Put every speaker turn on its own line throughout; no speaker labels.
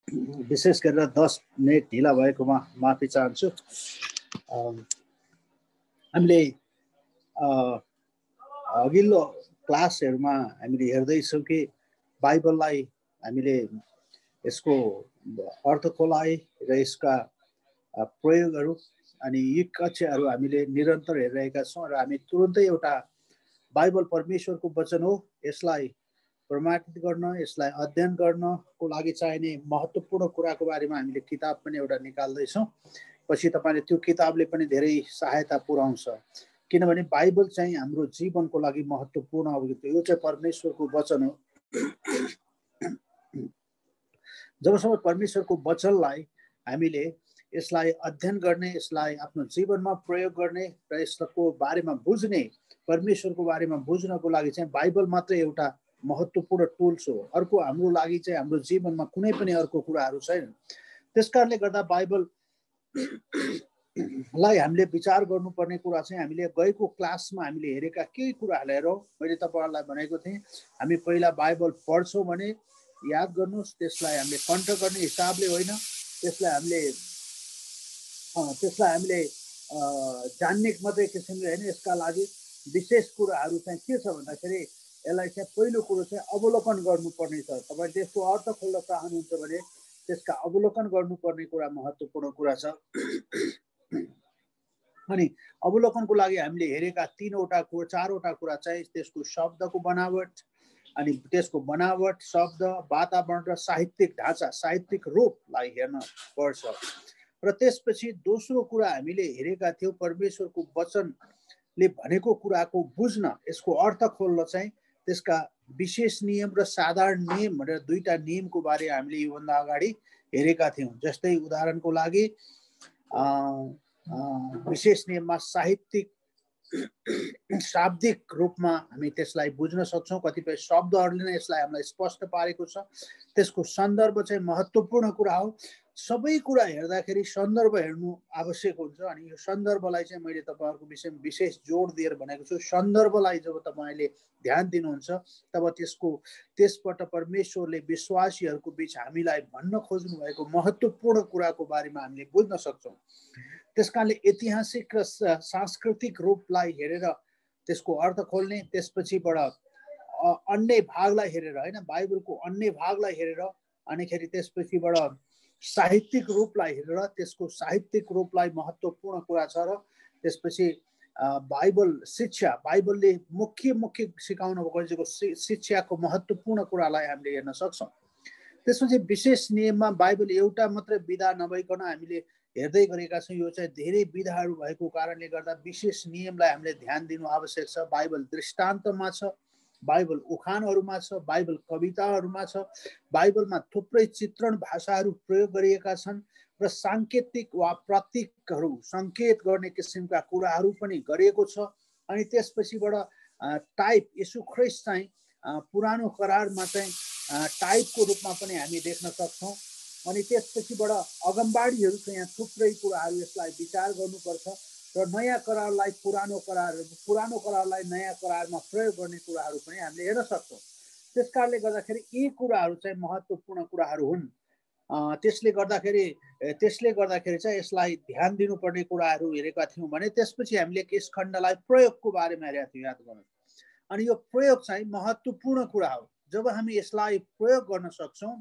विशेष गरेर 10 मिनेट ढिला भएकोमा माफी चाहन्छु। हामीले अघिल्लो क्लासहरुमा हामीले हेर्दैछौँ कि बाइबललाई हामीले यसको अर्थ खोलाइ र यसका प्रयोगहरू अनि यी कक्षाहरू हामीले निरन्तर हेरिरहेका छौँ र हामी तुरुन्तै एउटा बाइबल परमेश्वरको वचन हो, यसलाई प्रमाणित गर्न, यसलाई अध्ययन गर्नको लागि चाहिने महत्त्वपूर्ण कुराको बारेमा हामीले किताब पनि एउटा निकाल्दैछौँ। पछि तपाईले त्यो किताबले पनि धेरै सहायता पुर्याउँछ, किनभने बाइबल चाहिँ हाम्रो जीवनको लागि महत्त्वपूर्ण हो। यो चाहिँ परमेश्वरको वचन हो। जबसम्म परमेश्वरको वचनलाई हामीले यसलाई अध्ययन गर्ने, यसलाई आफ्नो जीवनमा प्रयोग गर्ने र यसको बारेमा बुझ्ने, परमेश्वरको बारेमा बुझ्नको लागि चाहिँ बाइबल मात्रै एउटा महत्त्वपूर्ण टुल्स हो। अर्को हाम्रो लागि चाहिँ हाम्रो जीवनमा कुनै पनि अर्को कुराहरू छैन। त्यसकारणले गर्दा बाइबल लाई हामीले विचार गर्नुपर्ने कुरा चाहिँ हामीले गएको क्लासमा हामीले हेरेका केही कुराहरू हेरौँ। मैले तपाईहरुलाई भनेको थिएँ, हामी पहिला बाइबल पढ्छौँ भने याद गर्नुस्, त्यसलाई हामीले कण्ठ गर्ने हिसाबले होइन, त्यसलाई हामीले जान्ने मात्रै किसिमले होइन। यसका लागि विशेष कुराहरू चाहिँ के छ भन्दाखेरि यसलाई चाहिँ पहिलो कुरो चाहिँ अवलोकन गर्नुपर्ने छ। तपाईले त्यसको अर्थ खोल्न चाहनुहुन्छ भने त्यसका अवलोकन गर्नुपर्ने कुरा महत्त्वपूर्ण कुरा छ। अनि अवलोकनको लागि हामीले हेरेका चारवटा कुरा चाहिँ त्यसको शब्दको बनावट, अनि त्यसको बनावट, शब्द, वातावरण र साहित्यिक ढाँचा, साहित्यिक रूपलाई हेर्न पर्छ। र त्यसपछि दोस्रो कुरा हामीले हेरेका थियौँ, परमेश्वरको वचनले भनेको कुराको बुझ्न, यसको अर्थ खोल्न चाहिँ त्यसका विशेष नियम र साधारण नियम भनेर दुईटा नियमको बारे हामीले योभन्दा अगाडि हेरेका थियौँ। जस्तै उदाहरणको लागि विशेष नियममा साहित्यिक शाब्दिक रूपमा हामी त्यसलाई बुझ्न सक्छौँ। कतिपय शब्दहरूले नै यसलाई हामीलाई स्पष्ट पारेको छ। त्यसको सन्दर्भ चाहिँ महत्त्वपूर्ण कुरा हो। सबै कुरा हेर्दाखेरि सन्दर्भ हेर्नु आवश्यक हुन्छ। अनि यो सन्दर्भलाई चाहिँ मैले तपाईहरुको विषयमा विशेष जोड दिएर भनेको छु। सन्दर्भलाई जब तपाईले ध्यान दिनुहुन्छ तब त्यसबाट परमेश्वरले विश्वासीहरूको बीच हामीलाई भन्न खोज्नु भएको महत्त्वपूर्ण कुराको बारेमा हामीले बुझ्न सक्छौँ। त्यसकारणले ऐतिहासिक र सांस्कृतिक रूपलाई हेरेर त्यसको अर्थ खोल्ने, त्यसपछिबाट अन्य भागलाई हेरेर हैन, बाइबलको अन्य भागलाई हेरेर, अनिखेरि त्यसपछिबाट साहित्यिक रूपलाई हेरेर त्यसको साहित्यिक रूपलाई महत्त्वपूर्ण कुरा छ। र त्यसपछि बाइबल शिक्षा, बाइबलले मुख्य सिकाउन खोजेको शिक्षाको महत्त्वपूर्ण कुरालाई हामीले हेर्न सक्छौँ। त्यसपछि विशेष नियममा बाइबल एउटा मात्रै विधा नभइकन हामीले हेर्दै गरेका छौँ। यो चाहिँ धेरै विधाहरू भएको कारणले गर्दा विशेष नियमलाई हामीले ध्यान दिनु आवश्यक छ। बाइबल दृष्टान्तमा छ, बाइबल उखानहरूमा छ, बाइबल कविताहरूमा छ, बाइबलमा थुप्रै चित्रण भाषाहरू प्रयोग गरिएका छन् र साङ्केतिक वा प्रतीकहरू सङ्केत गर्ने किसिमका कुराहरू पनि गरिएको छ। अनि त्यसपछिबाट टाइप, येशू ख्रीष्ट चाहिँ पुरानो करारमा चाहिँ टाइपको रूपमा पनि हामी देख्न सक्छौँ। अनि त्यसपछिबाट अगमबाडीहरू चाहिँ यहाँ थुप्रै कुराहरू यसलाई विचार गर्नुपर्छ र नयाँ करारलाई पुरानो करारलाई नयाँ करारमा प्रयोग गर्ने कुराहरू पनि हामीले हेर्न सक्छौँ। त्यसकारणले गर्दाखेरि यी कुराहरू चाहिँ महत्त्वपूर्ण कुराहरू हुन्। त्यसले गर्दाखेरि चाहिँ यसलाई ध्यान दिनुपर्ने कुराहरू हेरेका थियौँ भने त्यसपछि हामीले यस खण्डलाई प्रयोगको बारेमा हेरेका थियौँ, याद गर्नु। अनि यो प्रयोग चाहिँ महत्त्वपूर्ण कुरा हो। जब हामी यसलाई प्रयोग गर्न सक्छौँ,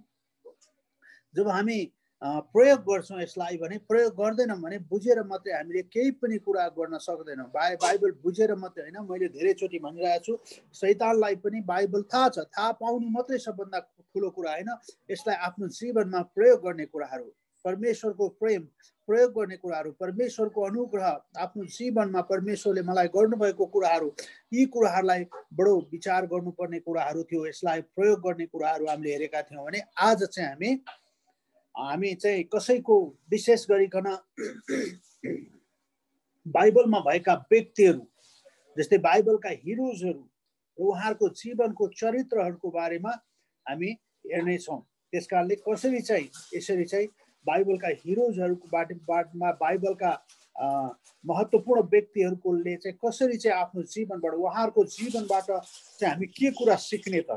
जब हामी प्रयोग गर्छौँ यसलाई भने, प्रयोग गर्दैनौँ भने बुझेर मात्रै हामीले केही पनि कुरा गर्न सक्दैनौँ। बाइबल बुझेर मात्रै होइन, मैले धेरैचोटि भनिरहेको छु, शैतानलाई पनि बाइबल थाहा छ। थाहा पाउनु मात्रै सबभन्दा ठुलो कुरा होइन, यसलाई आफ्नो जीवनमा प्रयोग गर्ने कुराहरू, परमेश्वरको प्रेम प्रयोग गर्ने कुराहरू, परमेश्वरको अनुग्रह आफ्नो जीवनमा परमेश्वरले मलाई गर्नुभएको कुराहरू, यी कुराहरूलाई बडो विचार गर्नुपर्ने कुराहरू थियो। यसलाई प्रयोग गर्ने कुराहरू हामीले हेरेका थियौँ भने आज चाहिँ हामी चाहिँ कसैको विशेष गरिकन बाइबलमा भएका व्यक्तिहरू, जस्तै बाइबलका हिरोजहरू र उहाँहरूको जीवनको चरित्रहरूको बारेमा हामी हेर्नेछौँ। त्यसकारणले यसरी चाहिँ बाइबलका हिरोजहरूको बारेमा, बाइबलका महत्त्वपूर्ण व्यक्तिहरूले चाहिँ कसरी चाहिँ आफ्नो जीवनबाट, उहाँहरूको जीवनबाट चाहिँ हामी के कुरा सिक्ने त,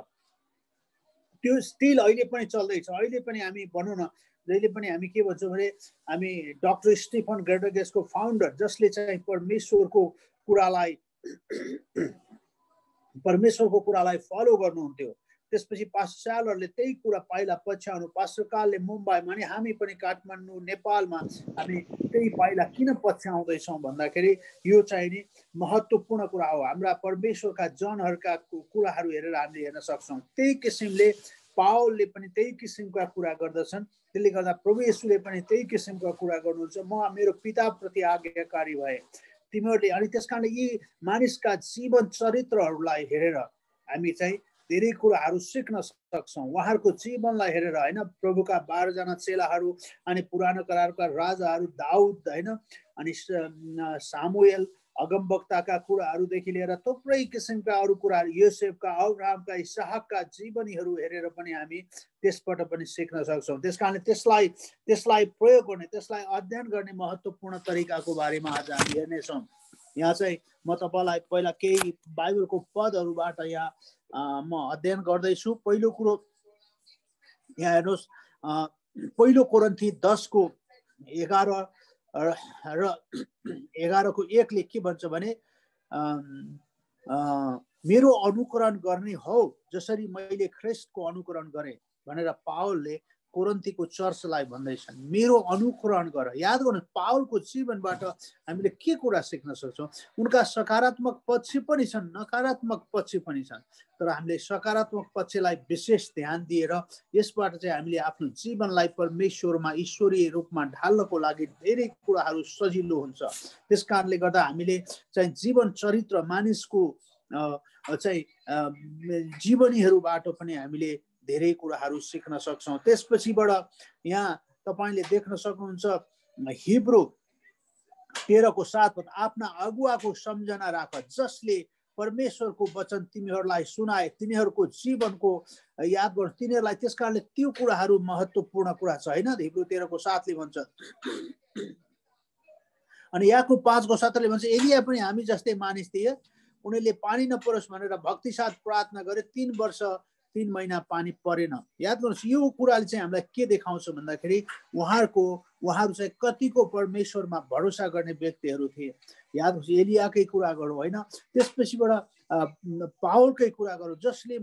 त्यो स्टिल अहिले पनि चल्दैछ। अहिले पनि हामी भनौँ न, जहिले पनि हामी के भन्छौँ भने हामी डक्टर स्टिफन ग्रेडगेसको फाउन्डर, जसले चाहिँ परमेश्वरको कुरालाई फलो गर्नुहुन्थ्यो। त्यसपछि पास्टर चालहरूले त्यही कुरा पाइला पछ्याउनु, पास्टर कालले मुम्बईमा अनि हामी पनि काठमाडौँ नेपालमा हामी त्यही पाइला किन पछ्याउँदैछौँ भन्दाखेरि यो चाहिँ नि महत्त्वपूर्ण कुरा हो। हाम्रा परमेश्वरका जनहरूका कुराहरू हेरेर हामीले हेर्न सक्छौँ। त्यही किसिमले पावलले पनि त्यही किसिमका कुरा गर्दछन्। त्यसले गर्दा प्रभु येशूले पनि त्यही किसिमका कुरा गर्नुहुन्छ, म मेरो पिताप्रति आज्ञाकारी भए। तिमीहरूले अनि त्यसकारणले यी मानिसका जीवन चरित्रहरूलाई हेरेर हामी चाहिँ धेरै कुराहरू सिक्न सक्छौँ। उहाँहरूको जीवनलाई हेरेर होइन, प्रभुका 12 जना चेलाहरू अनि पुरानो करारका राजाहरू दाउद होइन, अनि सामुएल अगमवक्ताका कुराहरूदेखि लिएर थुप्रै किसिमका अरू कुराहरू, योसेफका, अब्राहमका, इसहाकका जीवनीहरू हेरेर पनि हामी त्यसबाट पनि सिक्न सक्छौँ। त्यसकारणले त्यसलाई प्रयोग गर्ने, त्यसलाई अध्ययन गर्ने महत्त्वपूर्ण तरिकाको बारेमा आज हामी हेर्नेछौँ। यहाँ चाहिँ म तपाईँलाई पहिला केही बाइबलको पदहरूबाट यहाँ म अध्ययन गर्दैछु। पहिलो कुरो यहाँ हेर्नुहोस्, पहिलो कोरिन्थी 10को 11 र 11को 1ले के भन्छ भने मेरो अनुकरण गर्ने हो जसरी मैले ख्रिस्टको अनुकरण गरेँ भनेर पावलले कोरिन्थीको चर्चलाई भन्दैछन्। मेरो अनुकरण गर। याद गर्नु, पावलको जीवनबाट हामीले के कुरा सिक्न सक्छौँ? उनका सकारात्मक पक्ष पनि छन्, नकारात्मक पक्ष पनि छन्, तर हामीले सकारात्मक पक्षलाई विशेष ध्यान दिएर यसबाट चाहिँ हामीले आफ्नो जीवनलाई परमेश्वरमा ईश्वरीय रूपमा ढाल्नको लागि धेरै कुराहरू सजिलो हुन्छ। त्यस कारणले गर्दा हामीले चाहिँ जीवन चरित्र मानिसको चाहिँ जीवनीहरूबाट पनि हामीले धेरै कुराहरू सिक्न सक्छौँ। त्यसपछिबाट यहाँ तपाईँले देख्न सक्नुहुन्छ हिब्रू 13को 7 आफ्ना अगुवाको सम्झना राख जसले परमेश्वरको वचन तिमीहरूलाई सुनाए, तिनीहरूको जीवनको याद गर्नु तिनीहरूलाई। त्यस कारणले त्यो कुराहरू महत्त्वपूर्ण कुरा छ होइन। हिब्रू 13को 7ले भन्छ। अनि याकुब 5को 17ले भन्छ एलिया पनि हामी जस्तै मानिस थिए, उनीहरूले पानी नपरोस् भनेर भक्ति साथ प्रार्थना गरे, 3 वर्ष 3 महिना पानी परेन। याद गर्नुहोस्, यो कुराले चाहिँ हामीलाई के देखाउँछ भन्दाखेरि उहाँहरू चाहिँ कतिको परमेश्वरमा भरोसा गर्ने व्यक्तिहरू थिए। याद गर्नुहोस्, एलियाकै कुरा गरौँ होइन, त्यसपछिबाट पावलकै कुरा गरौँ जसरी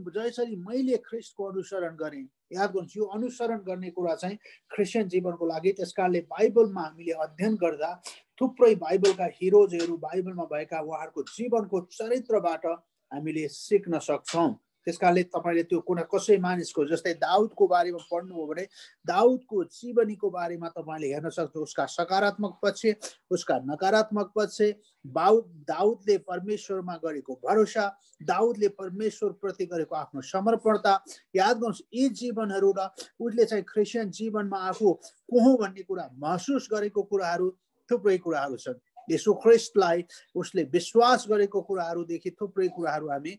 मैले ख्रिस्टको अनुसरण गरेँ। याद गर्नुहोस्, यो अनुसरण गर्ने कुरा चाहिँ क्रिस्चियन जीवनको लागि। त्यसकारणले बाइबलमा हामीले अध्ययन गर्दा थुप्रै बाइबलका हिरोजहरू, बाइबलमा भएका उहाँहरूको जीवनको चरित्रबाट हामीले सिक्न सक्छौँ। त्यसकारणले तपाईँले त्यो कुनै कसै मानिसको जस्तै दाउदको बारेमा पढ्नुभयो भने दाउदको जीवनीको बारेमा तपाईँले हेर्न सक्नुहुन्छ, उसका सकारात्मक पक्ष, उसका नकारात्मक पक्ष, दाउदले परमेश्वरमा गरेको भरोसा, दाउदले परमेश्वरप्रति गरेको आफ्नो समर्पणता। याद गर्नुहोस्, यी जीवनहरू र उसले चाहिँ क्रिस्चियन जीवनमा आफू को हो भन्ने कुरा महसुस गरेको कुराहरू थुप्रै कुराहरू छन्। येशू ख्रिस्टलाई उसले विश्वास गरेको कुराहरूदेखि थुप्रै कुराहरू हामी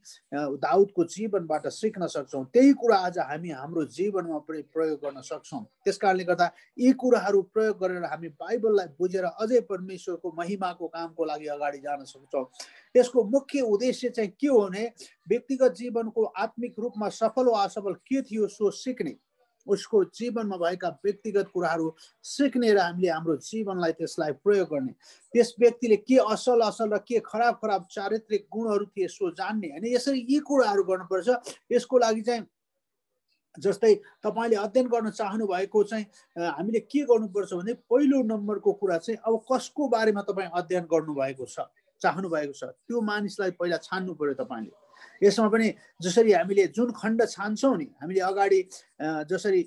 दाउदको जीवनबाट सिक्न सक्छौँ। त्यही कुरा आज हामी हाम्रो जीवनमा प्रयोग गर्न सक्छौँ। त्यस कारणले गर्दा यी कुराहरू प्रयोग गरेर हामी बाइबललाई बुझेर अझै परमेश्वरको महिमाको कामको लागि अगाडि जान सक्छौँ। यसको मुख्य उद्देश्य चाहिँ के हो भने व्यक्तिगत जीवनको आत्मिक रूपमा सफल वा असफल के थियो सो सिक्ने, उसको जीवनमा भएका व्यक्तिगत कुराहरू सिक्ने र हामीले हाम्रो जीवनलाई त्यसलाई प्रयोग गर्ने। त्यस व्यक्तिले के असल र के खराब चारित्रिक गुणहरू थिए सो जान्ने होइन। यसरी यी कुराहरू गर्नुपर्छ। यसको लागि चाहिँ जस्तै तपाईँले अध्ययन गर्न चाहनु भएको चाहिँ हामीले के गर्नुपर्छ भने पहिलो नम्बरको कुरा चाहिँ अब कसको बारेमा तपाईँ अध्ययन गर्नुभएको छ, चाहनु भएको छ, त्यो मानिसलाई पहिला छान्नु पर्यो तपाईँले। यसमा पनि जसरी हामीले जुन खण्ड छान्छौँ नि, हामीले अगाडि जसरी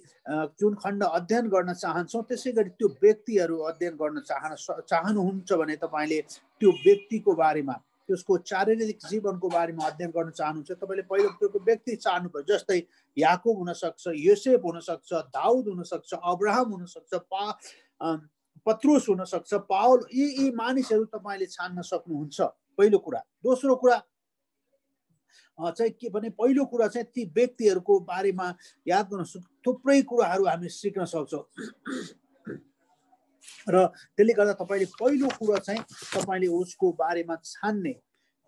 जुन खण्ड अध्ययन गर्न चाहन्छौँ त्यसै गरी त्यो व्यक्तिहरू अध्ययन गर्न चाहनुहुन्छ भने तपाईँले त्यो व्यक्तिको बारेमा, त्यसको शारीरिक जीवनको बारेमा अध्ययन गर्न चाहनुहुन्छ, तपाईँले पहिलो त्यो व्यक्ति चाहनु पर्यो। जस्तै याकुब हुनसक्छ, योसेफ हुनसक्छ, दाउद हुनसक्छ, अब्राहम हुनसक्छ, पत्रुस हुनसक्छ, पावल, यी मानिसहरू तपाईँले छान्न सक्नुहुन्छ, पहिलो कुरा। दोस्रो कुरा चाहिँ के भने पहिलो कुरा चाहिँ ती व्यक्तिहरूको बारेमा याद गर्न थुप्रै कुराहरू हामी सिक्न सक्छौँ र त्यसले गर्दा तपाईँले पहिलो कुरा चाहिँ तपाईँले उसको बारेमा छान्ने,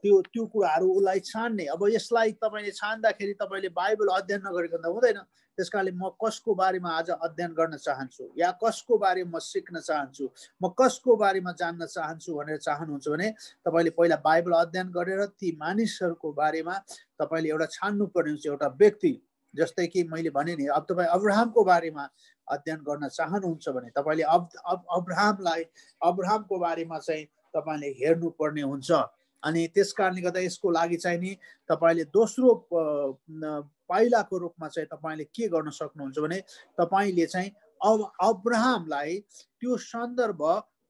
त्यो कुराहरू उसलाई छान्ने। अब यसलाई तपाईँले छान्दाखेरि तपाईँले बाइबल अध्ययन नगरेको त हुँदैन। त्यस कारणले म कसको बारेमा आज अध्ययन गर्न चाहन्छु या कसको बारेमा म सिक्न चाहन्छु, म कसको बारेमा जान्न चाहन्छु भनेर चाहनुहुन्छ भने तपाईँले पहिला बाइबल अध्ययन गरेर ती मानिसहरूको बारेमा तपाईँले एउटा छान्नुपर्ने हुन्छ। एउटा व्यक्ति जस्तै कि मैले भने नि, अब तपाईँ अब्राहमको बारेमा अध्ययन गर्न चाहनुहुन्छ भने तपाईँले अब्राहमको बारेमा चाहिँ तपाईँले हेर्नुपर्ने हुन्छ। अनि त्यस कारणले गर्दा यसको लागि चाहिँ नि तपाईँले दोस्रो पाइलाको रूपमा चाहिँ तपाईँले के गर्न सक्नुहुन्छ भने तपाईँले चाहिँ अब्राहमलाई त्यो सन्दर्भ,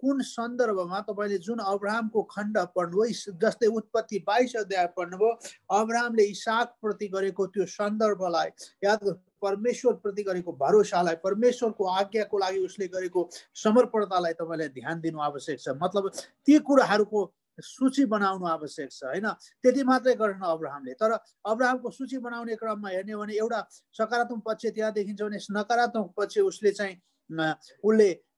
कुन सन्दर्भमा तपाईँले जुन अब्राहमको खण्ड पढ्नुभयो, जस्तै उत्पत्ति 22 अध्याय पढ्नुभयो, अब्राहमले इसाक प्रति गरेको त्यो सन्दर्भलाई याद, परमेश्वर प्रति गरेको भरोसालाई, परमेश्वरको आज्ञाको लागि उसले गरेको समर्पणतालाई तपाईँले ध्यान दिनु आवश्यक छ। मतलब ती कुराहरूको सूची बनाउनु आवश्यक छ हैन। त्यति मात्रै गरेन अब्राहमले। तर अब्राहमको सूची बनाउने क्रममा हेर्ने भने एउटा सकारात्मक पक्ष त्यहाँ देखिन्छ भने नकारात्मक पक्ष उसले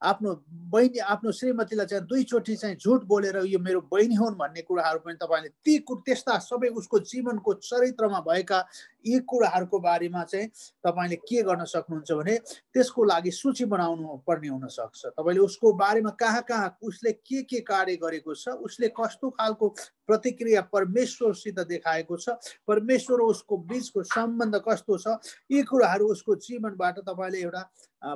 आफ्नो बहिनी, आफ्नो श्रीमतीलाई चाहिँ 2 चोटि चाहिँ झुट बोलेर यो मेरो बहिनी हुन् भन्ने कुराहरू पनि तपाईँले त्यस्ता सबै उसको जीवनको चरित्रमा भएका यी कुराहरूको बारेमा चाहिँ तपाईँले के गर्न सक्नुहुन्छ भने त्यसको लागि सूची बनाउनु पर्ने हुन सक्छ। तपाईँले उसको बारेमा कहाँ उसले के कार्य गरेको छ, उसले कस्तो खालको प्रतिक्रिया परमेश्वरसित देखाएको छ, परमेश्वर उसको बीचको सम्बन्ध कस्तो छ, यी कुराहरू उसको जीवनबाट तपाईँले एउटा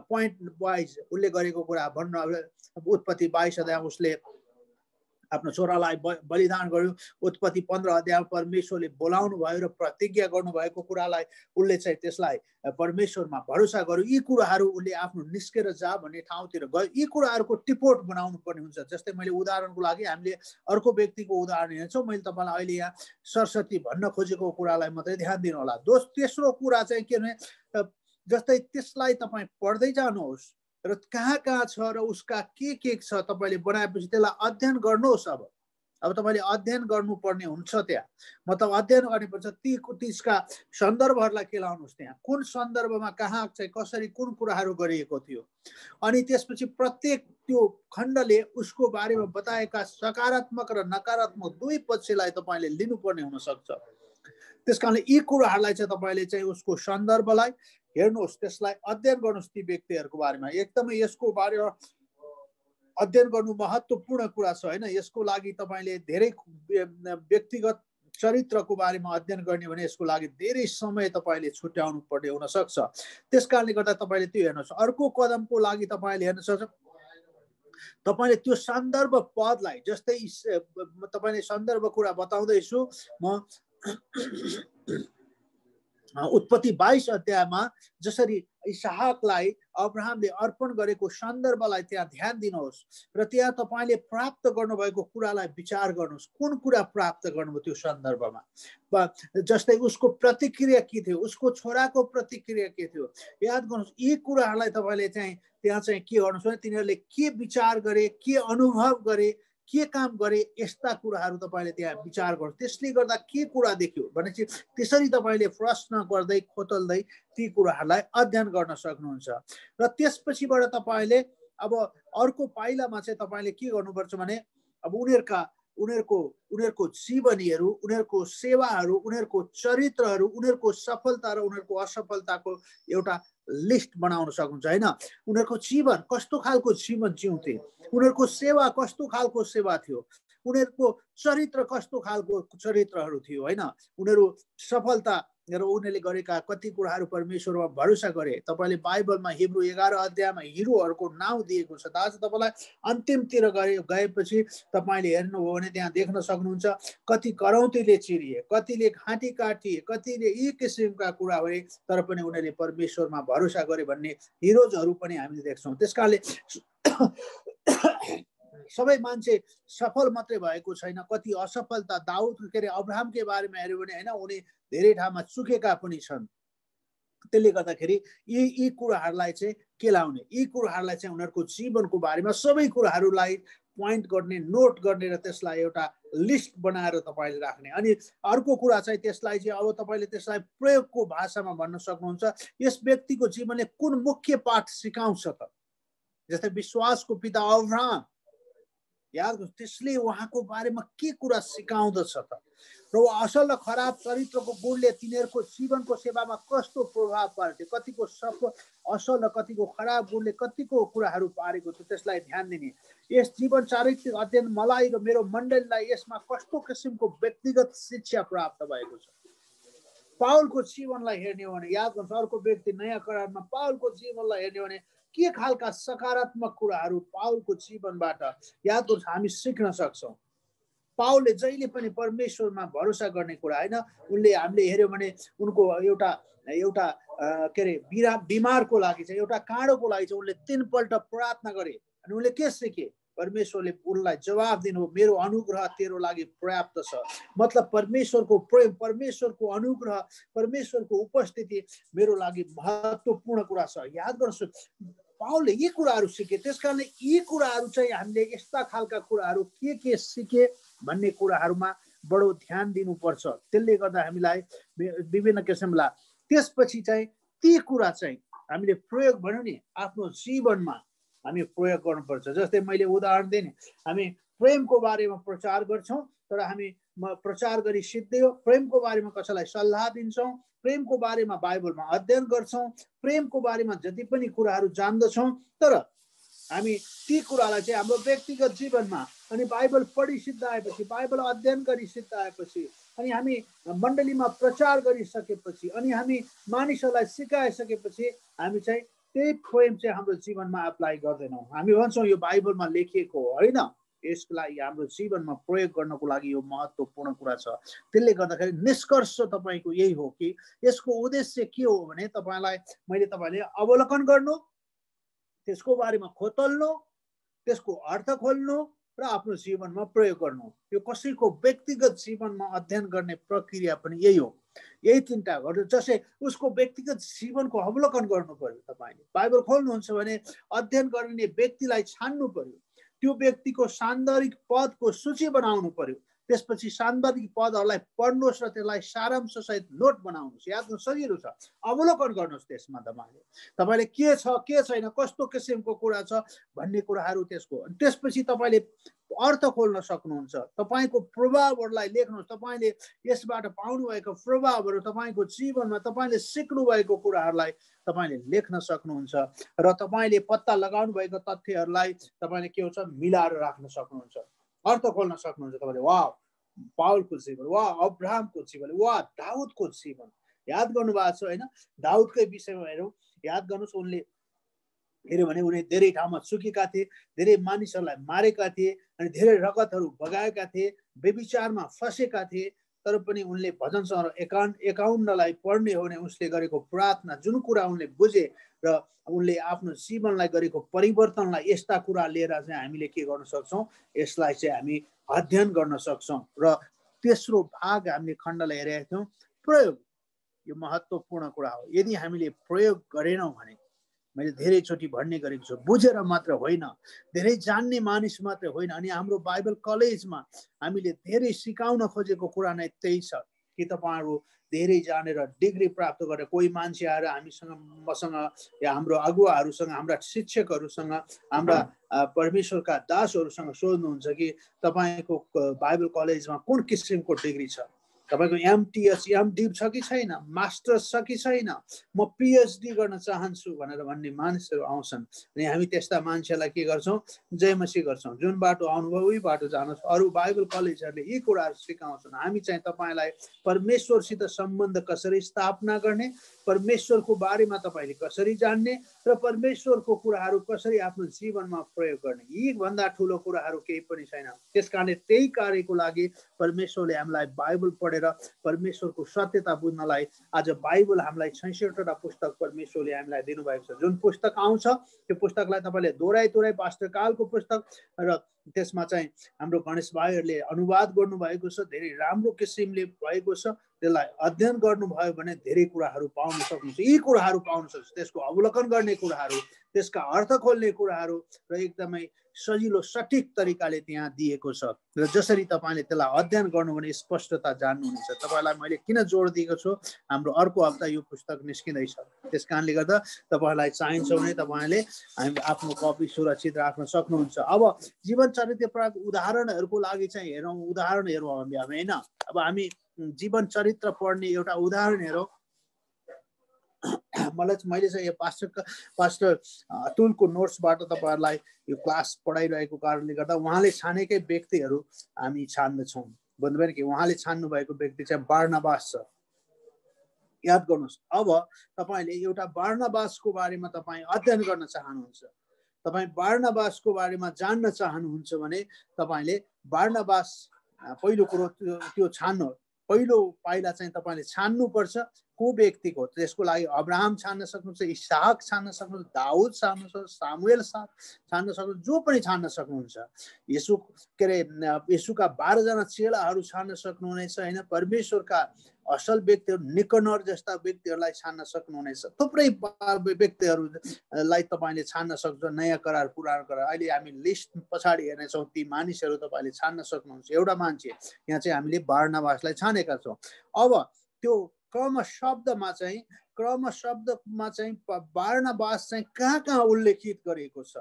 पोइन्ट वाइज उसले गरेको कुरा भन्न। उत्पत्ति 22 अध्याय उसले आफ्नो छोरालाई बलिदान गर्यो। उत्पत्ति 15 अध्याय परमेश्वरले बोलाउनु भयो र प्रतिज्ञा गर्नुभएको कुरालाई उसले चाहिँ त्यसलाई परमेश्वरमा भरोसा गर्यो। यी कुराहरू उसले आफ्नो निस्केर जा भन्ने ठाउँतिर गयो। यी कुराहरूको टिपोट बनाउनु पर्ने हुन्छ। जस्तै मैले उदाहरणको लागि हामीले अर्को व्यक्तिको उदाहरण हेर्छौँ। मैले तपाईँलाई अहिले यहाँ सरस्वती भन्न खोजेको कुरालाई मात्रै ध्यान दिनु होला। तेस्रो कुरा चाहिँ के भने जस्तै त्यसलाई तपाईँ पढ्दै जानुहोस् र कहाँ छ र उसका के छ तपाईँले बनाएपछि त्यसलाई अध्ययन गर्नुहोस्। अब तपाईँले अध्ययन गर्नुपर्ने हुन्छ। त्यहाँ मतलब अध्ययन गर्नुपर्छ। त्यसका सन्दर्भहरूलाई केलाउनुहोस्। त्यहाँ कुन सन्दर्भमा कहाँ चाहिँ कसरी कुन कुराहरू गरिएको थियो। अनि त्यसपछि प्रत्येक त्यो खण्डले उसको बारेमा बताएका सकारात्मक र नकारात्मक दुई पक्षलाई तपाईँले लिनुपर्ने हुनसक्छ। त्यस कारणले यी कुराहरूलाई चाहिँ तपाईँले चाहिँ उसको सन्दर्भलाई हेर्नुहोस्, त्यसलाई अध्ययन गर्नुहोस्। ती व्यक्तिहरूको बारेमा एकदमै यसको बारेमा अध्ययन गर्नु महत्त्वपूर्ण कुरा छ हैन। यसको लागि तपाईँले धेरै व्यक्तिगत चरित्रको बारेमा अध्ययन गर्ने भने यसको लागि धेरै समय तपाईँले छुट्याउनु पर्ने हुन सक्छ। त्यस कारणले गर्दा तपाईँले त्यो हेर्नुहोस्। अर्को कदमको लागि तपाईँले हेर्न सक्छ, तपाईँले त्यो सन्दर्भ पदलाई, जस्तै तपाईँले सन्दर्भ कुरा बताउँदैछु म उत्पत्ति 22 अध्यायमा जसरी इसहाकलाई अब्राहमले अर्पण गरेको सन्दर्भलाई त्यहाँ ध्यान दिनुहोस् र त्यहाँ तपाईँले प्राप्त गर्नुभएको कुरालाई विचार गर्नुहोस्। कुन कुरा प्राप्त गर्नुभयो त्यो सन्दर्भमा, जस्तै उसको प्रतिक्रिया के थियो, उसको छोराको प्रतिक्रिया के थियो, याद गर्नुहोस्। यी कुराहरूलाई तपाईँले चाहिँ त्यहाँ चाहिँ के गर्नुहोस् भने तिनीहरूले के विचार गरे, के अनुभव गरे, के काम गरे, यस्ता कुराहरू तपाईँले त्यहाँ विचार गर्नु। त्यसले गर्दा के कुरा देख्यो भनेपछि त्यसरी तपाईँले प्रश्न गर्दै खोतल्दै ती कुराहरूलाई अध्ययन गर्न सक्नुहुन्छ। र त्यसपछिबाट तपाईँले अब अर्को पाइलामा चाहिँ तपाईँले के गर्नुपर्छ भने अब उनीहरूको जीवनीहरू, उनीहरूको सेवाहरू, उनीहरूको चरित्रहरू, उनीहरूको सफलता र उनीहरूको असफलताको एउटा लिस्ट बनाउन सक्नुहुन्छ हैन। उनीहरूको जीवन कस्तो खालको जीवन जिउँथे, उनीहरूको सेवा कस्तो खालको सेवा थियो, उनीहरूको चरित्र कस्तो खालको चरित्रहरू थियो हैन। उनीहरू सफलता र उनीहरूले गरेका कति कुराहरू परमेश्वरमा भरोसा गरे। तपाईँले बाइबलमा हिब्रू 11 अध्यायमा हिरोहरूको नाउँ दिएको छ। आज तपाईँलाई अन्तिमतिर गएपछि तपाईँले हेर्नुभयो भने त्यहाँ देख्न सक्नुहुन्छ कति करौतीले चिरिए, कतिले घाँटी काटिए, कतिले यी किसिमका कुरा भए, तर पनि उनीहरूले परमेश्वरमा भरोसा गरे भन्ने हिरोजहरू पनि हामीले देख्छौँ। त्यसकारणले सबै मान्छे सफल मात्रै भएको छैन, कति असफलता, दाउद के अरे अब्राहमकै बारेमा हेऱ्यो भने हैन, उनी धेरै ठाउँमा चुकेका पनि छन्। त्यसले गर्दाखेरि यी कुराहरूलाई चाहिँ केलाउने, यी कुराहरूलाई चाहिँ उनीहरूको जीवनको बारेमा सबै कुराहरूलाई पोइन्ट गर्ने, नोट गर्ने र त्यसलाई एउटा लिस्ट बनाएर तपाईँले राख्ने। अनि अर्को कुरा चाहिँ त्यसलाई चाहिँ अब तपाईँले त्यसलाई प्रयोगको भाषामा भन्न सक्नुहुन्छ, यस व्यक्तिको जीवनले कुन मुख्य पाठ सिकाउँछ त। जस्तै विश्वासको पिता अब्राहम, याद गर्नुहोस् त्यसले उहाँको बारेमा के कुरा सिकाउँदछ त र असल र खराब चरित्रको गुणले तिनीहरूको जीवनको सेवामा कस्तो प्रभाव पार्थ्यो, कतिको सफल असल र कतिको खराब गुणले कतिको कुराहरू पारेको थियो त्यसलाई ध्यान दिने। यस जीवन चारित्रिक अध्ययन मलाई र मेरो मण्डलीलाई यसमा कस्तो किसिमको व्यक्तिगत शिक्षा प्राप्त भएको छ। पाउलको जीवनलाई हेर्ने हो भने याद गर्नुहोस्, अर्को व्यक्ति नयाँ करारमा पाउलको जीवनलाई हेर्ने हो भने के खालका सकारात्मक कुराहरू पाउलको जीवनबाट याद गर्नुहोस् हामी सिक्न सक्छौँ। पाउलले जहिले पनि परमेश्वरमा भरोसा गर्ने कुरा होइन, उनले हामीले हेऱ्यौँ भने उनको एउटा के अरे बिमारको लागि चाहिँ एउटा काँडोको लागि चाहिँ उनले 3 पल्ट प्रार्थना गरे अनि उनले के सिके, परमेश्वरले उनलाई जवाब दिनु, मेरो अनुग्रह तेरो लागि पर्याप्त छ। मतलब परमेश्वरको प्रेम, परमेश्वरको अनुग्रह, परमेश्वरको उपस्थिति मेरो लागि महत्त्वपूर्ण कुरा छ। याद गर्नुहोस् पाउलले यी कुराहरू सिके, त्यसकारणले यी कुराहरू चाहिँ हामीले यस्ता खालका कुराहरू के सिके भन्ने कुराहरूमा बडो ध्यान दिनुपर्छ। त्यसले गर्दा हामीलाई विभिन्न किसिमला त्यसपछि चाहिँ ती कुरा चाहिँ हामीले प्रयोग भनौँ नि आफ्नो जीवनमा हामी प्रयोग गर्नुपर्छ। जस्तै मैले उदाहरण दिएँ नि, हामी प्रेमको बारेमा प्रचार गर्छौँ तर हामी प्रचार गरी सिद्धियो, प्रेमको बारेमा कसैलाई सल्लाह दिन्छौँ, प्रेमको बारेमा बाइबलमा अध्ययन गर्छौँ, प्रेमको बारेमा जति पनि कुराहरू जान्दछौँ, तर हामी ती कुरालाई चाहिँ हाम्रो व्यक्तिगत जीवनमा अनि बाइबल पढी सिद्ध आएपछि, बाइबल अध्ययन गरी सिद्ध आएपछि अनि हामी मण्डलीमा प्रचार गरिसकेपछि अनि हामी मानिसहरूलाई सिकाइसकेपछि हामी चाहिँ त्यही प्रेम चाहिँ हाम्रो जीवनमा एप्लाई गर्दैनौँ। हामी भन्छौँ यो बाइबलमा लेखिएको हो, होइन, यसको लागि हाम्रो जीवनमा प्रयोग गर्नको लागि यो महत्त्वपूर्ण कुरा छ। त्यसले गर्दाखेरि निष्कर्ष तपाईँको यही हो कि यसको उद्देश्य के हो भने मैले तपाईँले अवलोकन गर्नु, त्यसको बारेमा खोतल्नु, त्यसको अर्थ खोल्नु र आफ्नो जीवनमा प्रयोग गर्नु। यो कसैको व्यक्तिगत जीवनमा अध्ययन गर्ने प्रक्रिया पनि यही हो। यही 3टा गर्नु। जस्तै उसको व्यक्तिगत जीवनको अवलोकन गर्नु पर्यो। तपाईँले बाइबल खोल्नुहुन्छ भने अध्ययन गर्ने व्यक्तिलाई छान्नु पर्यो, त्यो व्यक्तिको सान्दर्भिक पदको सूची बनाउनु पर्यो, त्यसपछि सान्दर्भिक पदहरूलाई पढ्नुहोस् र त्यसलाई सारांश सहित नोट बनाउनुहोस्। याद गर्नु सजिलो छ, अवलोकन गर्नुहोस्। त्यसमा तपाईँले के छ के छैन, कस्तो किसिमको कुरा छ भन्ने कुराहरू त्यसपछि तपाईँले अर्थ खोल्न सक्नुहुन्छ। तपाईँको प्रभावहरूलाई लेख्नुहोस्, तपाईँले यसबाट पाउनुभएको प्रभावहरू तपाईँको जीवनमा तपाईँले सिक्नु भएको कुराहरूलाई तपाईँले लेख्न सक्नुहुन्छ र तपाईँले पत्ता लगाउनु भएको तथ्यहरूलाई तपाईँले के हुन्छ मिलाएर राख्न सक्नुहुन्छ, अर्थ खोल्न सक्नुहुन्छ। तपाईँले वाह पाउलको जीवन, वाह अब्राहमको जीवन, वाह दाउदको जीवन याद गर्नुभएको छ, होइन? दाउदकै विषयमा हेरौँ, याद गर्नुहोस् उनले हेऱ्यो भने उनी धेरै ठाउँमा चुकेका थिए, धेरै मानिसहरूलाई मारेका थिए अनि धेरै रगतहरू बगाएका थिए, व्यभिचारमा फँसेका थिए, तर पनि उनले भजन सङ्ग्रह 51लाई पढ्ने हो भने उसले गरेको प्रार्थना, जुन कुरा उनले बुझे र उनले आफ्नो जीवनलाई गरेको परिवर्तनलाई यस्ता कुरा लिएर चाहिँ हामीले के गर्न सक्छौँ, यसलाई चाहिँ हामी अध्ययन गर्न सक्छौँ। र तेस्रो भाग हामीले खण्डलाई हेरेका थियौँ, प्रयोग। यो महत्त्वपूर्ण कुरा हो। यदि हामीले प्रयोग गरेनौँ भने, मैले धेरैचोटि भन्ने गरेको छु, बुझेर मात्र होइन, धेरै जान्ने मानिस मात्र होइन, अनि हाम्रो बाइबल कलेजमा हामीले धेरै सिकाउन खोजेको कुरा नै त्यही छ कि तपाईँहरू धेरै जानेर डिग्री प्राप्त गरेर कोही मान्छे आएर मसँग या हाम्रो अगुवाहरूसँग, हाम्रा शिक्षकहरूसँग, हाम्रा परमेश्वरका दासहरूसँग सोध्नुहुन्छ कि तपाईँको बाइबल कलेजमा कुन किसिमको डिग्री छ, तपाईँको एमटिएस एमडी छ कि छैन, मास्टर्स छ कि छैन, म पिएचडी गर्न चाहन्छु भनेर भन्ने मानिसहरू आउँछन्। अनि हामी त्यस्ता मान्छेलाई के गर्छौँ, जयमसी गर्छौँ, जुन बाटो आउनुभयो उही बाटो जानुहोस्। अरू बाइबल कलेजहरूले यी कुराहरू सिकाउँछन्। हामी चाहिँ तपाईँलाई परमेश्वरसित सम्बन्ध कसरी स्थापना गर्ने, परमेश्वरको बारेमा तपाईँले कसरी जान्ने र परमेश्वरको कुराहरू कसरी आफ्नो जीवनमा प्रयोग गर्ने, यी भन्दा ठुलो कुराहरू केही पनि छैन। त्यसकारणले त्यही कार्यको लागि परमेश्वरले हामीलाई बाइबल पढेर परमेश्वरको सत्यता बुझ्नलाई आज बाइबल हामीलाई 66वटा पुस्तक परमेश्वरले हामीलाई दिनुभएको छ। जुन पुस्तक आउँछ त्यो पुस्तकलाई तपाईँले दोहोऱ्याइ पास्टरकालको पुस्तक र त्यसमा चाहिँ हाम्रो गणेश भाइहरूले अनुवाद गर्नुभएको छ, धेरै राम्रो किसिमले भएको छ। त्यसलाई अध्ययन गर्नुभयो भने धेरै कुराहरू पाउन सक्नुहुन्छ, यी कुराहरू पाउन सक्नुहुन्छ, त्यसको अवलोकन गर्ने कुराहरू, त्यसका अर्थ खोल्ने कुराहरू र एकदमै सजिलो सठिक तरिकाले त्यहाँ दिएको छ र जसरी तपाईँले त्यसलाई अध्ययन गर्नु भने स्पष्टता जान्नुहुनेछ। तपाईँलाई मैले किन जोड दिएको छु, हाम्रो अर्को हप्ता यो पुस्तक निस्किँदैछ, त्यस कारणले गर्दा तपाईँलाई चाहिन्छ भने तपाईँले आफ्नो कपी सुरक्षित राख्न सक्नुहुन्छ। अब जीवन चरित्रका उदाहरणहरूको लागि चाहिँ हेरौँ, उदाहरण हेरौँ हामी होइन। अब हामी जीवन चरित्र पढ्ने एउटा उदाहरण हेरौँ। मैले चाहिँ यो पास्टर अतुलको नोट्सबाट तपाईँहरूलाई यो क्लास पढाइरहेको कारणले गर्दा उहाँले छानेकै व्यक्तिहरू हामी छान्दैछौँ। भन्नुभयो कि उहाँले छान्नु भएको व्यक्ति चाहिँ बार्नबास छ। याद गर्नुहोस्, अब तपाईँले एउटा बार्नबासको बारेमा तपाईँ अध्ययन गर्न चाहनुहुन्छ, तपाईँ बार्नबासको बारेमा जान्न चाहनुहुन्छ भने तपाईँले बार्नबास पहिलो कुरो त्यो छान्नु, पहिलो पाइला चाहिँ तपाईँले छान्नुपर्छ को व्यक्तिको। त्यसको लागि अब्राहम छान्न सक्नुहुन्छ, इसहाक छान्न सक्नुहुन्छ, दाउद छान्न सक्नुहुन्छ, सामुएल छान्न सक्नुहुन्छ, जो पनि छान्न सक्नुहुन्छ। येशूका 12 जना चेलाहरू छान्न सक्नुहुनेछ होइन। परमेश्वरका असल व्यक्तिहरू निकनर जस्ता व्यक्तिहरूलाई छान्न सक्नुहुनेछ। थुप्रै व्यक्तिहरूलाई तपाईँले छान्न सक्नुहुन्छ, नयाँ करार पुरानो करार। अहिले हामी लिस्ट पछाडि हेर्नेछौँ, ती मानिसहरू तपाईँले छान्न सक्नुहुन्छ। एउटा मान्छे यहाँ चाहिँ हामीले बार्नबासलाई छानेका छौँ। अब त्यो क्रम शब्दमा चाहिँ बार्नबास चाहिँ कहाँ कहाँ उल्लेखित गरेको छ,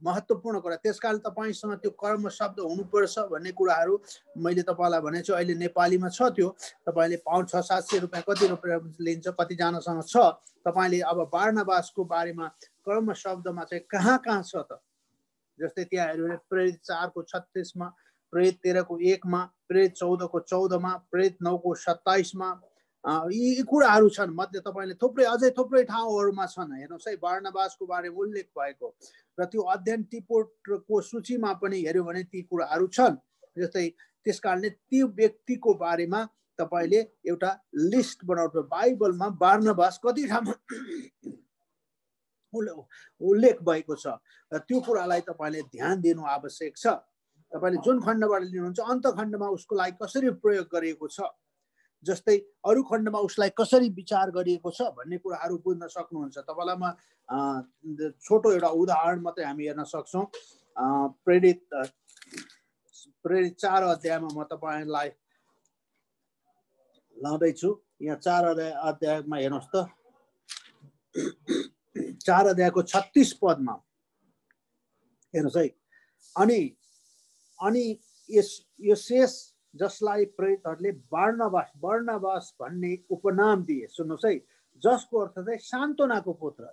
महत्त्वपूर्ण कुरा। त्यसकारण तपाईँसँग त्यो कर्म शब्द हुनुपर्छ भन्ने कुराहरू मैले तपाईँलाई भनेको छु। अहिले नेपालीमा छ, त्यो तपाईँले पाउन्ड 600-700 रुपियाँ कति रुपियाँ लिन्छ, कतिजनासँग छ। तपाईँले अब बार्नबासको बारेमा कर्म शब्दमा चाहिँ कहाँ कहाँ छ त, जस्तै त्यहाँ हेऱ्यो भने प्रेरित 4:36, प्रेरित 13:1, प्रेरित 14:14, प्रेरित 9:27 यी कुराहरू छन्। मध्ये तपाईँले अझै थुप्रै ठाउँहरूमा छन्। हेर्नुहोस् है, बार्नबासको बारेमा उल्लेख भएको र त्यो अध्ययन टिपोटको सूचीमा पनि हेऱ्यो भने ती कुराहरू छन्। जस्तै त्यस कारणले त्यो व्यक्तिको बारेमा तपाईँले एउटा लिस्ट बनाउनु। बाइबलमा बार्नबास कति ठाउँमा उल्लेख भएको छ र त्यो कुरालाई तपाईँले ध्यान दिनु आवश्यक छ। तपाईँले जुन खण्डबाट लिनुहुन्छ अन्त खण्डमा उसको लागि कसरी प्रयोग गरिएको छ, जस्तै अरू खण्डमा उसलाई कसरी विचार गरिएको छ भन्ने कुराहरू बुझ्न सक्नुहुन्छ। तपाईँलाई म छोटो एउटा उदाहरण मात्रै हामी हेर्न सक्छौँ। प्रेरित 4 अध्यायमा म तपाईँलाई लाउँदैछु। यहाँ 4 अध्यायमा हेर्नुहोस् त, 4 अध्यायको 36 पदमा हेर्नुहोस् है। अनि यो शेष जसलाई प्रेरितहरूले बार्नबास भन्ने उपनाम दिए, सुन्नुहोस् है, जसको अर्थ चाहिँ सान्त्वनाको पुत्र,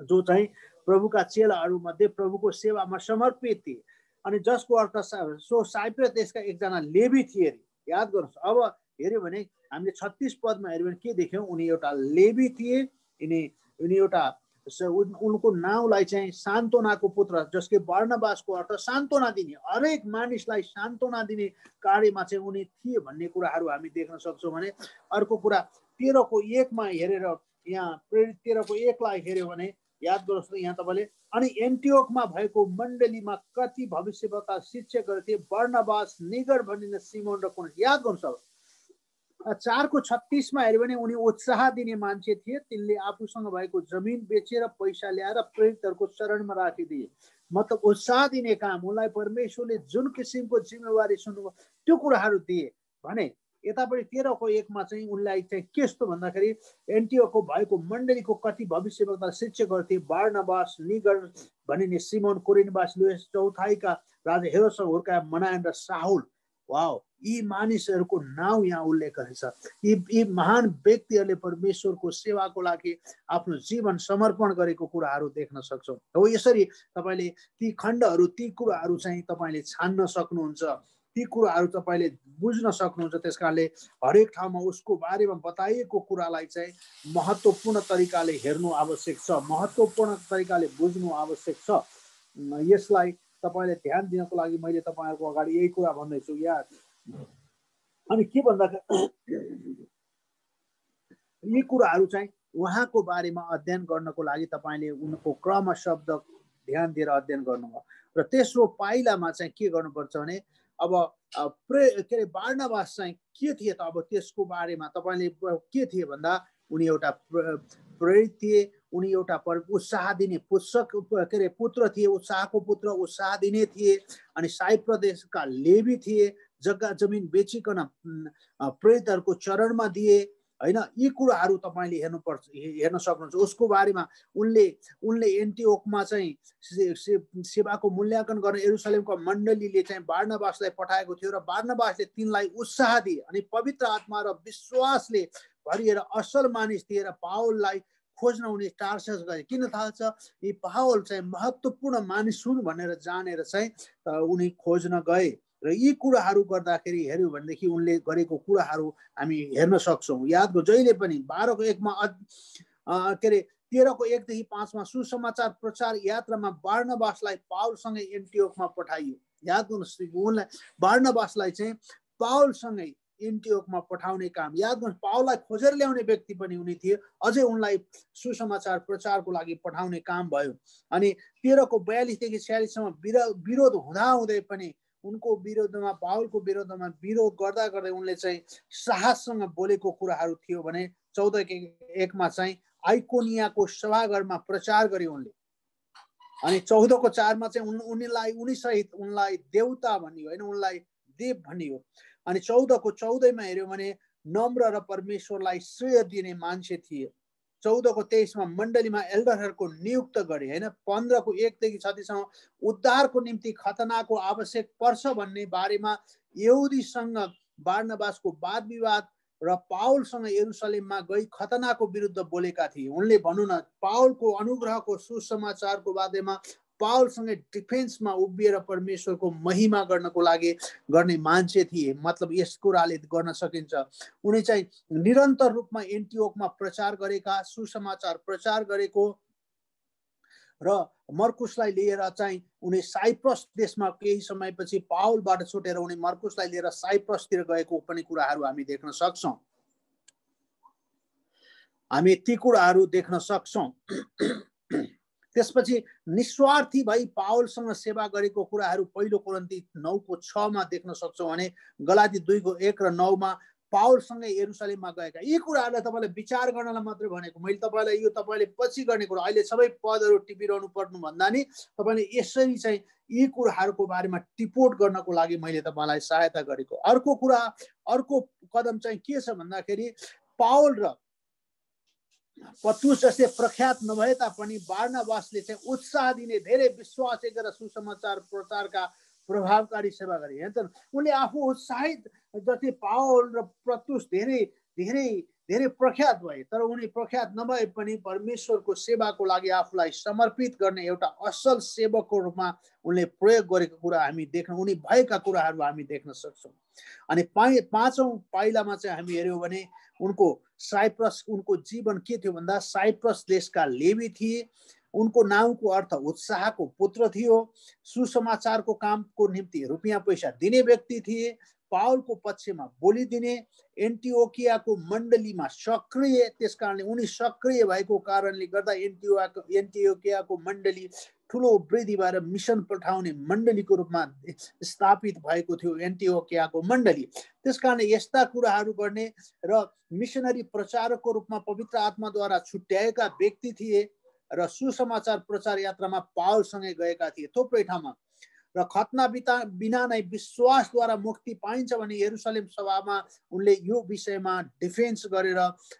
जो चाहिँ प्रभुका चेलाहरू मध्ये प्रभुको सेवामा समर्पित थिए। अनि जसको अर्थ साइप्रस देशका एकजना लेवी थिए। याद गर्नुहोस्, अब हेऱ्यो भने हामीले 36 पदमा हेऱ्यो भने के देख्यौँ, उनी एउटा लेवी थिए। उनी एउटा उनको नाउँलाई चाहिँ सान्त्वनाको पुत्र, जसको बार्नबासको अर्थ सान्त्वना दिने, हरेक मानिसलाई सान्त्वना दिने कार्यमा चाहिँ उनी थिए भन्ने कुराहरू हामी देख्न सक्छौँ। भने अर्को कुरा 13:1 हेरेर, यहाँ प्रेरित 13:1 हेऱ्यो भने याद गर्नुहोस् त, यहाँ तपाईँले अनि एन्टियोकमा भएको मण्डलीमा कति भविष्यवक्ता शिक्षक गर्थे, बार्नबास, निगर भनिने सिमोन र कुन। याद गर्नुहोस्, 4:36 हेऱ्यो भने उनी उत्साह दिने मान्छे थिए। तिनले आफूसँग भएको जमिन बेचेर पैसा ल्याएर प्रेरितहरूको चरणमा राखिदिए। मतलब उत्साह दिने काम, उनलाई परमेश्वरले जुन किसिमको जिम्मेवारी सुन्नुभयो त्यो कुराहरू दिए भने। यतापट्टि 13:1 चाहिँ उनलाई चाहिँ कस्तो भन्दाखेरि एन्टियोकको भएको मण्डलीको कति भविष्यवक्ता शिक्षक गर्थे, बार्नबास, निगर भनिने सिमोन, कुरेनिबास, लुइस, चौथाइका राजा हेरोदसँग हुर्काया मनायन र साहुल। वाओ, यी मानिसहरूको नाउँ यहाँ उल्लेख गरेछ। यी महान व्यक्तिहरूले परमेश्वरको सेवाको लागि आफ्नो जीवन समर्पण गरेको कुराहरू देख्न सक्छौँ। हो, यसरी तपाईँले ती खण्डहरू, ती कुराहरू चाहिँ तपाईँले छान्न सक्नुहुन्छ, ती कुराहरू तपाईँले बुझ्न सक्नुहुन्छ। त्यस कारणले हरेक ठाउँमा उसको बारेमा बताइएको कुरालाई चाहिँ महत्त्वपूर्ण तरिकाले हेर्नु आवश्यक छ, महत्त्वपूर्ण तरिकाले बुझ्नु आवश्यक छ। यसलाई तपाईँले ध्यान दिनको लागि मैले तपाईँहरूको अगाडि यही कुरा भन्दैछु यार। अनि के भन्दाखेरि यी कुराहरू चाहिँ उहाँको बारेमा अध्ययन गर्नको लागि तपाईँले उनको क्रम शब्द ध्यान दिएर अध्ययन गर्नुभयो। र तेस्रो पाइलामा चाहिँ के गर्नुपर्छ भने अब बार्नबास चाहिँ के थिए त, अब त्यसको बारेमा तपाईँले के थिए भन्दा उनी एउटा प्रेरित थिए, उनी एउटा उत्साह दिने पुत्र थिए, उत्साहको पुत्र, उत्साह दिने थिए। अनि साइप्रस देशका लेवी थिए, जग्गा जमिन बेचिकन प्रेरितहरूको चरणमा दिए हैन। यी कुराहरू तपाईले हेर्न सक्नुहुन्छ। उसको बारेमा उनले एन्टिओखमा चाहिँ सेवाको मूल्याङ्कन गर्न यरुशलेमको मण्डलीले चाहिँ बारनबासलाई पठाएको थियो र बारनबासले तिनलाई उत्साह दिए अनि पवित्र आत्मा र विश्वासले भरिएर असल मानिस थिए र पावललाई खोज्न उनी टार्सस गए। किन थाहा छ? यी पावल चाहिँ महत्त्वपूर्ण मानिस हुन् भनेर जानेर चाहिँ उनी खोज्न गए र यी कुराहरू गर्दाखेरि हेर्यो भनेदेखि उनले गरेको कुराहरू हामी हेर्न सक्छौँ। याद गर्नु, जहिले पनि 12:1मा के अरे 13:1देखि 5मा सुसमाचार प्रचार यात्रामा बारनबासलाई पावलसँगै एन्टिओखमा पठाइयो। याद गर्नुहोस्, उनलाई बारनबासलाई चाहिँ पावलसँगै एन्टिओखमा पठाउने काम। याद गर्नुहोस्, पावललाई खोजेर ल्याउने व्यक्ति पनि उनी थिए, अझै उनलाई सुसमाचार प्रचारको लागि पठाउने काम भयो। अनि 13:42देखि 46सम्म विरोध हुँदै पनि उनको विरोधमा, पावलको विरोधमा विरोध गर्दा गर्दै उनले चाहिँ साहससँग बोलेको कुराहरू थियो भने 14:1मा चाहिँ आइकोनियाको सभाघरमा प्रचार गरे उनले। अनि 14:4मा चाहिँ उनीसहित उनलाई देवता भनियो हैन, उनलाई देव भनियो। अनि 14:14मा हेर्यो भने नम्र र परमेश्वरलाई श्रेय दिने मान्छे थिए। 14:23मा मण्डलीमा एल्डरहरूको नियुक्त गरे हैन। 15:1देखि 36सम्म उद्धारको निम्ति खतनाको आवश्यक पर्छ भन्ने बारेमा यहुदीसँग बारनबासको वाद विवाद र पावलसँग यरुशलेममा गई खतनाको विरुद्ध बोलेका थिए। उनले भनौँ न, पावलको अनुग्रहको सुसमाचारको बारेमा पावलसँगै डिफेन्समा उभिएर परमेश्वरको महिमा गर्नको लागि गर्ने मान्छे थिए। मतलब यस कुराले गर्न सकिन्छ उनी चाहिँ निरन्तर रूपमा एन्टिओखमा प्रचार गरेका, सुसमाचार प्रचार गरेको र मर्कुसलाई लिएर चाहिँ उनी साइप्रस देशमा केही समयपछि पावलबाट छुटेर उनी मर्कुसलाई लिएर साइप्रसतिर गएको पनि कुराहरू हामी देख्न सक्छौँ। हामी ती कुराहरू देख्न सक्छौँ। त्यसपछि निस्वार्थी भई पावलसँग सेवा गरेको कुराहरू 1 कोरिन्थी 9:6मा देख्न सक्छौँ भने गलाती 2:1 र 9मा पावलसँगै यरुशलेममा गएका। यी कुराहरूलाई तपाईँलाई विचार गर्नलाई मात्रै भनेको। मैले तपाईँलाई यो तपाईँले पछि गर्ने कुरा, अहिले सबै पदहरू टिपिरहनु पर्नु भन्दा नि तपाईँले यसरी चाहिँ यी कुराहरूको बारेमा टिपोट गर्नको लागि मैले तपाईँलाई सहायता गरेको। अर्को कदम चाहिँ के छ भन्दाखेरि पावल र पत्रुस जस्तै प्रख्यात नभए तापनि बारनबासले चाहिँ उत्साह दिने, धेरै विश्वास गरेर सुसमाचार प्रचारका प्रभावकारी सेवा गरे। हेर्छन्, उनले आफू उत्साहित जति पावल र पत्रुस धेरै धेरै धेरै प्रख्यात भए, तर उनी प्रख्यात नभए पनि परमेश्वरको सेवाको लागि आफूलाई समर्पित गर्ने एउटा असल सेवकको रूपमा उनले प्रयोग गरेको कुरा हामी देख्न, उनी भएका कुराहरू हामी देख्न सक्छौँ। अनि 5औं पाइलामा चाहिँ हामी हेर्यौँ भने उनको साइप्रस, उनको जीवन के थियो भन्दा साइप्रस देशका लेवी थिए। उनको नामको अर्थ उत्साहको पुत्र थियो। सुसमाचारको कामको निम्ति रुपियाँ पैसा दिने व्यक्ति थिए। पावलको पक्षमा बोलिदिने, एन्टिओकियाको मण्डलीमा सक्रिय, त्यसकारणले उनी सक्रिय भएको कारणले गर्दा एन्टिओकियाको मण्डली ठुलो वृद्धि भएर मिसन पठाउने मण्डलीको रूपमा स्थापित भएको थियो एन्टिओकियाको मण्डली। त्यसकारणले यस्ता कुराहरू गर्ने र मिसनरी प्रचारकको रूपमा पवित्र आत्माद्वारा छुट्याएका व्यक्ति थिए र सुसमाचार प्रचार यात्रामा पावलसँगै गएका थिए थुप्रै ठाउँमा। र खतना बिना नै विश्वासद्वारा मुक्ति पाइन्छ भने यरुशलेम सभामा उनले यो विषयमा डिफेन्स गरेर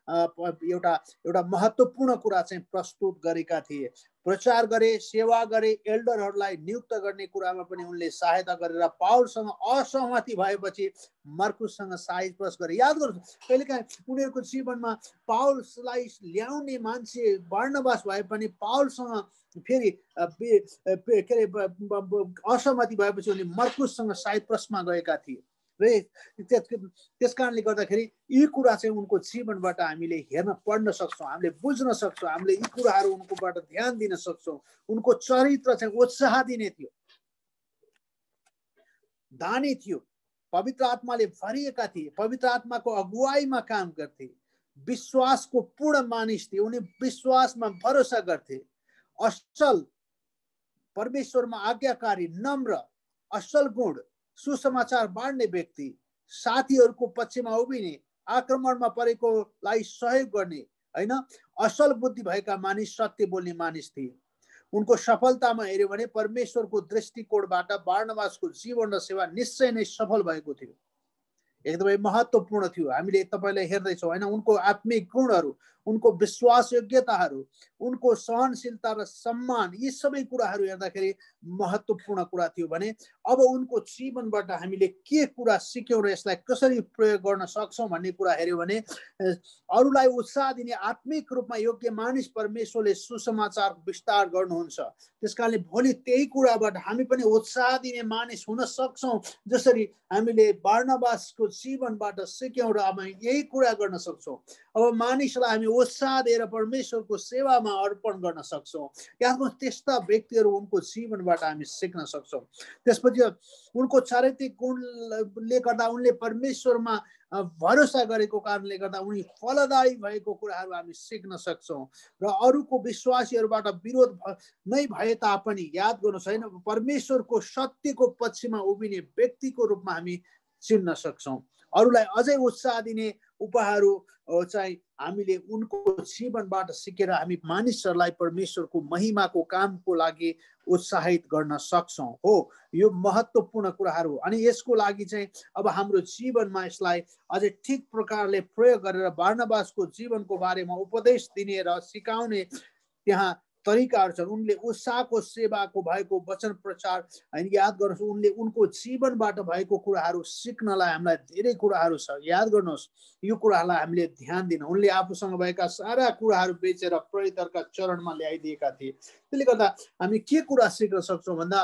एउटा महत्त्वपूर्ण कुरा चाहिँ प्रस्तुत गरेका थिए। प्रचार गरे, सेवा गरे, एल्डरहरूलाई नियुक्त गर्ने कुरामा पनि उनले सहायता गरेर पावलसँग असहमति भएपछि मर्कुससँग साइप्रस गरे। याद गर्नुहोस्, कहिलेकाहीँ उनीहरूको जीवनमा पावललाई ल्याउने मान्छे बारनबास भए पनि पावलसँग फेरि के अरे असहमति भएपछि उनी मर्कुससँग साइप्रसमा गएका थिए र त्यस कारणले गर्दाखेरि यी कुरा चाहिँ उनको जीवनबाट हामीले हेर्न पढ्न सक्छौँ, हामीले बुझ्न सक्छौँ, हामीले यी कुराहरू उनकोबाट ध्यान दिन सक्छौँ। उनको चरित्र चाहिँ उत्साह दिने थियो, दानी थियो, पवित्र आत्माले भरिएका थिए, पवित्र आत्माको अगुवाईमा काम गर्थे, विश्वासको पूर्ण मानिस थिए, उनी विश्वासमा भरोसा गर्थे, असल परमेश्वरमा आज्ञाकारी, नम्र, असल गुण, सुसमाचार बाँड्ने व्यक्ति, साथीहरूको पक्षमा उभिने, आक्रमणमा परेकोलाई सहयोग गर्ने, हैन। असल बुद्धि भएका मानिस सत्य बोल्ने मानिस थिए। उनको सफलतामा हेर्यो भने परमेश्वरको दृष्टिकोणबाट बारनबासको जीवन र सेवा निश्चय नै सफल भएको थियो। एकदमै महत्त्वपूर्ण थियो। हामीले तपाईलाई हेर्दैछौँ हैन, उनको आत्मिक गुणहरू, उनको विश्वास योग्यताहरू, उनको सहनशीलता र सम्मान, यी सबै कुराहरू हेर्दाखेरि महत्त्वपूर्ण कुरा थियो भने अब उनको जीवनबाट हामीले के कुरा सिक्यौँ र यसलाई कसरी प्रयोग गर्न सक्छौँ भन्ने कुरा हेर्यो भने अरूलाई उत्साह दिने आत्मिक रूपमा योग्य मानिस परमेश्वरले सुसमाचार विस्तार गर्नुहुन्छ। त्यसकारणले भोलि त्यही कुराबाट हामी पनि उत्साह दिने मानिस हुन सक्छौँ, जसरी हामीले बारनबासको जीवनबाट सिक्यौँ र अब यही कुरा गर्न सक्छौँ। अब मानिसलाई हामी उत्साह दिएर परमेश्वरको सेवामा अर्पण गर्न सक्छौँ। यहाँ त्यस्ता व्यक्तिहरू उनको जीवनबाट हामी सिक्न सक्छौँ। त्यसपछि उनको चारित्रिक गुणले गर्दा उनले परमेश्वरमा भरोसा गरेको कारणले गर्दा उनी फलदायी भएको कुराहरू हामी सिक्न सक्छौँ र अरूको विश्वासीहरूबाट विरोध नै भए तापनि याद गर्नुहोस् हैन, परमेश्वरको सत्यको पक्षमा उभिने व्यक्तिको रूपमा हामी चिन्न सक्छौँ। अरूलाई अझै उत्साह दिने उपहारहरू चाहिँ हामीले उनको जीवनबाट सिकेर हामी मानिसहरूलाई परमेश्वरको महिमाको कामको लागि उत्साहित गर्न सक्छौँ। हो, यो महत्त्वपूर्ण कुराहरू। अनि यसको लागि चाहिँ अब हाम्रो जीवनमा यसलाई अझै ठिक प्रकारले प्रयोग गरेर बारनबासको जीवनको बारेमा उपदेश दिने र सिकाउने त्यहाँ तरिकाहरू छन्। उनले उत्साहको सेवाको भएको वचन प्रचार हैन, याद गर्नुहोस् उनले उनको जीवनबाट भएको कुराहरू सिक्नलाई हामीलाई धेरै कुराहरू छ। याद गर्नुहोस् यो कुराहरूलाई हामीले ध्यान दिन। उनले आफूसँग भएका सारा कुराहरू बेचेर प्रेरितहरूका चरणमा ल्याइदिएका थिए। त्यसले गर्दा हामी के कुरा सिक्न सक्छौँ भन्दा